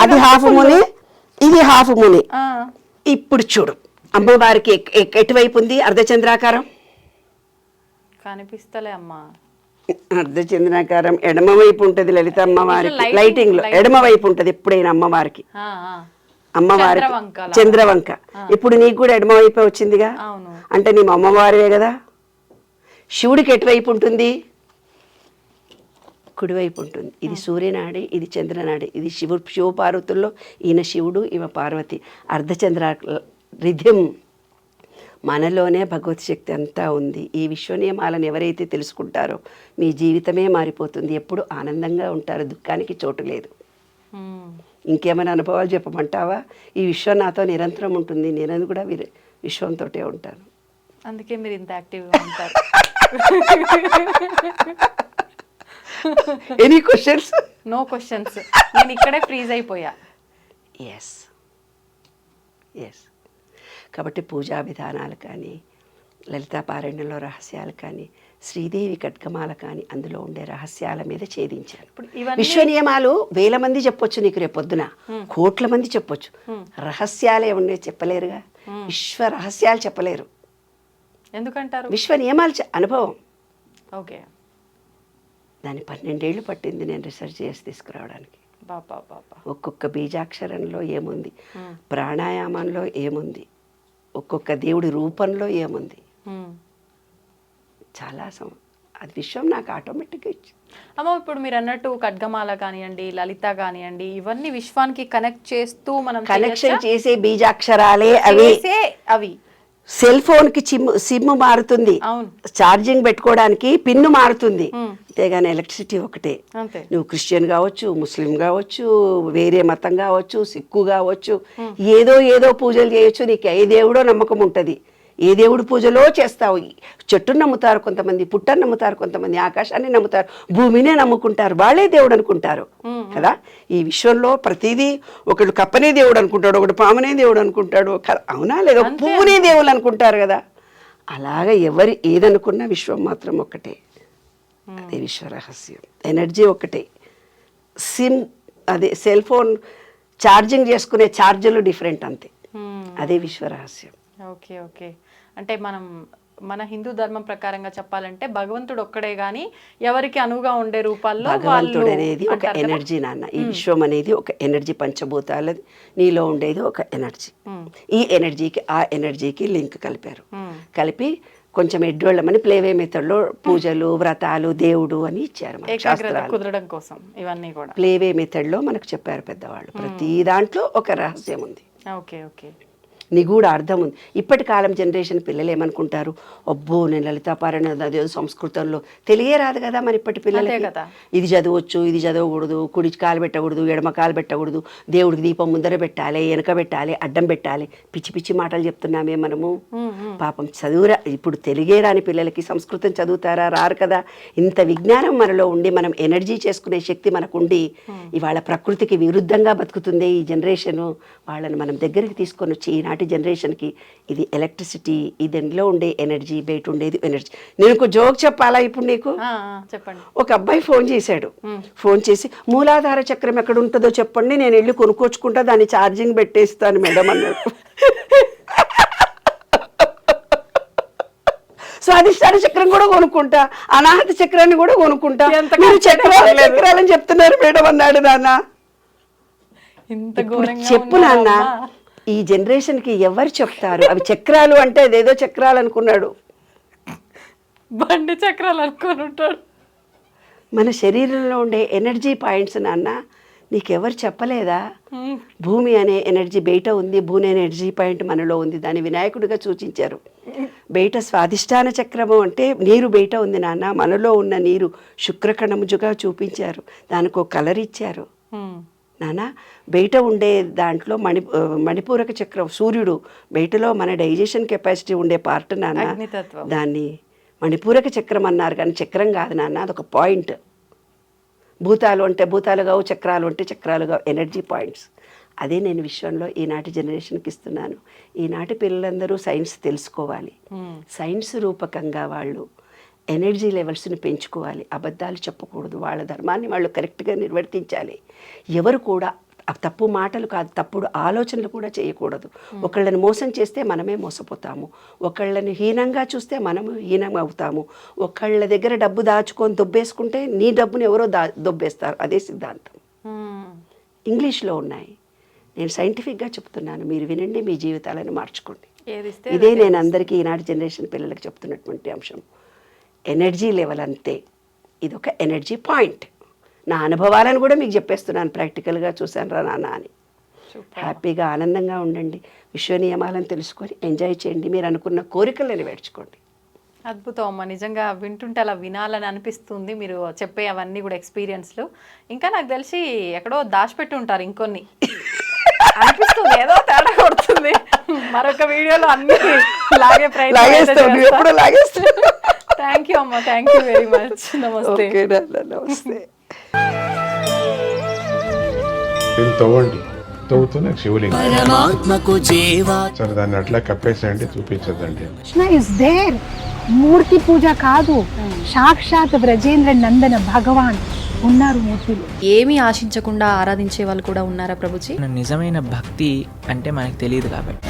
[SPEAKER 3] అది హాఫ్ మూన్, ఇది హాఫ్ మూన్. ఇప్పుడు చూడు, అమ్మవారికి ఎటువైపు ఉంది అర్ధచంద్రాకారం?
[SPEAKER 2] కనిపిస్తలే అమ్మా.
[SPEAKER 3] అర్ధచంద్రాకారం ఎడమ వైపు ఉంటది లలిత అమ్మవారికి. లైటింగ్ లో ఎడమ వైపు ఉంటది ఎప్పుడైనా అమ్మవారికి. చంద్రవంక. ఇప్పుడు నీకు కూడా ఎడమ వైపే వచ్చిందిగా, అంటే నీ అమ్మవారే కదా. శివుడికి ఎటువైపు ఉంటుంది? కుడివైపు ఉంటుంది. ఇది సూర్యనాడి, ఇది చంద్రనాడి. ఇది శివపార్వతుల్లో ఈయన శివుడు, ఈమె పార్వతి. అర్ధచంద్ర రిథం. మనలోనే భగవత్ శక్తి అంతా ఉంది. ఈ విశ్వనియమాలను ఎవరైతే తెలుసుకుంటారో మీ జీవితమే మారిపోతుంది. ఎప్పుడు ఆనందంగా ఉంటారు, దుఃఖానికి చోటు లేదు. ఇంకేమైనా అనుభవాలు చెప్పమంటావా? ఈ విశ్వం నాతో నిరంతరం ఉంటుంది, నేను కూడా విశ్వంతో ఉంటాను.
[SPEAKER 2] అందుకే మీరు ఇంత యాక్టివ్గా ఉంటారు.
[SPEAKER 3] Any questions?
[SPEAKER 2] No questions. నేను ఇక్కడే ఫ్రీజ్ అయిపోయా.
[SPEAKER 3] ఎస్. కాబట్టి పూజా విధానాలు కానీ, లలితాపారాయణంలో రహస్యాలు కానీ, శ్రీదేవి ఖడ్గమాల కానీ, అందులో ఉండే రహస్యాల మీద ఛేదించాను. విశ్వ నియమాలు 1000 మంది చెప్పొచ్చు నీకు, రేపొద్దున కోట్ల మంది చెప్పొచ్చు. రహస్యాలు ఏమన్నా చెప్పలేరుగా. విశ్వ రహస్యాలు చెప్పలేరు.
[SPEAKER 2] ఎందుకంటారు?
[SPEAKER 3] విశ్వ నియమాలు అనుభవం.
[SPEAKER 2] ఓకే.
[SPEAKER 3] దాన్ని 12 ఏళ్ళు పట్టింది నేను రీసెర్చ్ చేసి తీసుకురావడానికి. ఒక్కొక్క బీజాక్షరంలో ఏముంది, ప్రాణాయామంలో ఏముంది, ఒక్కొక్క దేవుడి రూపంలో ఏముంది, చాలా అది విశ్వం నాకు ఆటోమేటిక్గా ఇచ్చింది.
[SPEAKER 2] అమ్మ, ఇప్పుడు మీరు అన్నట్టు ఖడ్గమాల కానివ్వండి, లలిత కానివ్వండి, ఇవన్నీ విశ్వానికి కనెక్ట్ చేస్తూ మనం
[SPEAKER 3] కనెక్షన్ చేసే బీజాక్షరాలే
[SPEAKER 2] అవి.
[SPEAKER 3] సెల్ ఫోన్ కి సిమ్ మారుతుంది, ఛార్జింగ్ పెట్టుకోవడానికి పిన్ను మారుతుంది, అంతేగాని ఎలక్ట్రిసిటీ ఒకటే. నువ్వు క్రిస్టియన్ కావచ్చు, ముస్లిం కావచ్చు, వేరే మతం కావచ్చు, సిక్కు కావచ్చు, ఏదో పూజలు చేయొచ్చు. నీకు ఏ దేవుడో నమ్మకం ఉంటుంది, ఏ దేవుడు పూజలో చేస్తావు. చెట్టును నమ్ముతారు కొంతమంది, పుట్టను నమ్ముతారు కొంతమంది, ఆకాశాన్ని నమ్ముతారు, భూమినే నమ్ముకుంటారు, వాళ్ళే దేవుడు అనుకుంటారు కదా. ఈ విశ్వంలో ప్రతిదీ ఒకడు కప్పనే దేవుడు అనుకుంటాడు, ఒకడు పామునే దేవుడు అనుకుంటాడు, అవునా లేదా, పువ్వునే దేవుళ్ళు అనుకుంటారు కదా. అలాగా ఎవరు ఏదనుకున్నా విశ్వం మాత్రం ఒకటే. అదే విశ్వ రహస్యం. ఎనర్జీ ఒకటే. సిమ్ అదే సెల్ ఫోన్ ఛార్జింగ్ చేసుకునే ఛార్జర్లు డిఫరెంట్ అంతే. అదే విశ్వరహస్యం.
[SPEAKER 2] Okay okay. అంటే మన హిందూ ధర్మం ప్రకారంగా చెప్పాలంటే భగవంతుడు ఒక్కడే గాని ఎవరికి అనువుగా ఉండే రూపాల్లో
[SPEAKER 3] భగవంతుడు అనేది ఒక ఎనర్జీ నాన్న. ఈ విశ్వం అనేది ఒక ఎనర్జీ, పంచభూతాలది, నీలో ఉండేది ఒక ఎనర్జీ. ఈ ఎనర్జీకి ఆ ఎనర్జీకి లింక్ కలిపారు. కలిపి కొంచెం ఎడ్డోళ్ళమని ప్లేవే మెథడ్లో పూజలు, వ్రతాలు, దేవుడు అని ఇచ్చారు మనకు శాస్త్రాలు
[SPEAKER 2] కుదరడం కోసం. ఇవన్నీ కూడా
[SPEAKER 3] ప్లేవే మెథడ్లో మనకు చెప్పారు పెద్దవాళ్ళు. ప్రతి దాంట్లో ఒక రహస్యం ఉంది.
[SPEAKER 2] Okay okay.
[SPEAKER 3] నిగూఢ అర్థం ఉంది. ఇప్పటి కాలం జనరేషన్ పిల్లలు ఏమనుకుంటారు, అబ్బో నేను లలితాపారాయణ అదేదో సంస్కృతంలో తెలియరాదు కదా మన ఇప్పటి పిల్లలకి. ఇది చదవచ్చు, ఇది చదవకూడదు, కుడి కాలు పెట్టకూడదు, ఎడమ కాలు పెట్టకూడదు, దేవుడికి దీపం ముందర పెట్టాలి, వెనక పెట్టాలి, అడ్డం పెట్టాలి, పిచ్చి పిచ్చి మాటలు చెప్తున్నామే మనము. పాపం చదువురా, ఇప్పుడు తెలిగే రాని పిల్లలకి సంస్కృతం చదువుతారా, రారు కదా. ఇంత విజ్ఞానం మనలో ఉండి మనం ఎనర్జీ చేసుకునే శక్తి మనకుండి ఇవాళ ప్రకృతికి విరుద్ధంగా బతుకుతుంది ఈ జనరేషను. వాళ్ళని మనం దగ్గరికి తీసుకొని వచ్చి ఈనాటి జనరేషన్కి ఇది ఎలక్ట్రిసిటీ, ఇది ఇందులో ఉండే ఎనర్జీ, బయట ఉండేది ఎనర్జీ. నేను ఒక జోక్ చెప్పాలా ఇప్పుడు నీకు?
[SPEAKER 2] చెప్పండి.
[SPEAKER 3] ఒక అబ్బాయి ఫోన్ చేశాడు. ఫోన్ చేసి మూలాధార చక్రం ఎక్కడ ఉంటుందో చెప్పండి, నేను వెళ్ళి కొనుక్కొచ్చుకుంటా, దాన్ని ఛార్జింగ్ పెట్టేస్తాను మేడం అన్నాడు. స్వాదిష్టాన చక్రం కూడా కొనుక్కుంటా, అనాహత చక్రాన్ని కూడా కొనుక్కుంటా, మీరు చక్రాలని చెప్తున్నారు మేడం అన్నాడు. నాన్న చెప్పు నాన్న, ఈ జనరేషన్కి ఎవరు చెప్తారు అవి చక్రాలు అంటే? అదేదో చక్రాలు అనుకున్నాడు,
[SPEAKER 2] బండి చక్రాలు అనుకుని ఉంటాడు.
[SPEAKER 3] మన శరీరంలో ఉండే ఎనర్జీ పాయింట్స్ నాన్న నీకెవరు చెప్పలేదా? భూమి అనే ఎనర్జీ బయట ఉంది, భూమి అనే ఎనర్జీ పాయింట్ మనలో ఉంది, దాన్ని వినాయకుడిగా సూచించారు. బయట స్వాదిష్టాన చక్రము అంటే నీరు బయట ఉంది నాన్న, మనలో ఉన్న నీరు శుక్రకణముజుగా చూపించారు, దానికి ఒక కలర్ ఇచ్చారు నాన్న. బయట ఉండే దాంట్లో మణిపూరక చక్రం, సూర్యుడు బయటలో మన డైజెషన్ కెపాసిటీ ఉండే పార్ట్ నాన్న, దాన్ని మణిపూరక చక్రం అన్నారు కానీ చక్రం కాదు నాన్న, అదొక పాయింట్. భూతాలు అంటే భూతాలు కావు, చక్రాలు అంటే చక్రాలు కావు, ఎనర్జీ పాయింట్స్. అదే నేను విశ్వంలో ఈనాటి జనరేషన్కి ఇస్తున్నాను. ఈనాటి పిల్లలందరూ సైన్స్ తెలుసుకోవాలి, సైన్స్ రూపకంగా వాళ్ళు ఎనర్జీ లెవెల్స్ని పెంచుకోవాలి, అబద్ధాలు చెప్పకూడదు, వాళ్ళ ధర్మాన్ని వాళ్ళు కరెక్ట్గా నిర్వర్తించాలి. ఎవరు కూడా తప్పు మాటలు కాదు, తప్పుడు ఆలోచనలు కూడా చేయకూడదు. ఒకళ్ళని మోసం చేస్తే మనమే మోసపోతాము, ఒకళ్ళని హీనంగా చూస్తే మనము హీనం అవుతాము, ఒకళ్ళ దగ్గర డబ్బు దాచుకొని దొబ్బేసుకుంటే నీ డబ్బుని ఎవరో దొబ్బేస్తారు. అదే సిద్ధాంతం ఇంగ్లీష్లో ఉన్నాయి. నేను సైంటిఫిక్గా చెప్తున్నాను, మీరు వినండి, మీ జీవితాలను మార్చుకోండి. ఇదే నేను అందరికీ ఈనాటి జనరేషన్ పిల్లలకు చెప్తున్నటువంటి అంశం. ఎనర్జీ లెవెల్ అంతే, ఇదొక ఎనర్జీ పాయింట్. నా అనుభవాలను కూడా మీకు చెప్పేస్తున్నాను, ప్రాక్టికల్గా చూశాను రా నాన్న అని. హ్యాపీగా ఆనందంగా ఉండండి, విశ్వ నియమాలను తెలుసుకొని ఎంజాయ్ చేయండి, మీరు అనుకున్న కోరికలు నెరవేర్చుకోండి.
[SPEAKER 2] అద్భుతం అమ్మ, నిజంగా వింటుంటే అలా వినాలని అనిపిస్తుంది మీరు చెప్పే అవన్నీ కూడా ఎక్స్పీరియన్స్లు. ఇంకా నాకు తెలిసి ఎక్కడో దాచిపెట్టి ఉంటారు ఇంకొన్ని అనిపిస్తుంది, ఏదో తేడా కొడుతుంది. మరొక వీడియోలో అన్ని లాగే ప్రయత్నం. థ్యాంక్ యూ అమ్మ, థ్యాంక్ యూ వెరీ మచ్. నమస్తే.
[SPEAKER 3] నమస్తే.
[SPEAKER 4] తవ్వండి, తవ్వుతూనే శివలింగం సరే దాన్ని అట్లా కప్పేసేయండి, చూపించదండి.
[SPEAKER 5] ఇస్ దేర్, మూర్తి పూజ కాదు, సాక్షాత్ బ్రజేంద్ర నందన భగవాన్ ఉన్నారు మూర్తిలో.
[SPEAKER 6] ఏమీ ఆశించకుండా ఆరాధించే వాళ్ళు కూడా ఉన్నారా ప్రభుజీ?
[SPEAKER 7] నిజమైన భక్తి అంటే మనకు తెలియదు కాబట్టి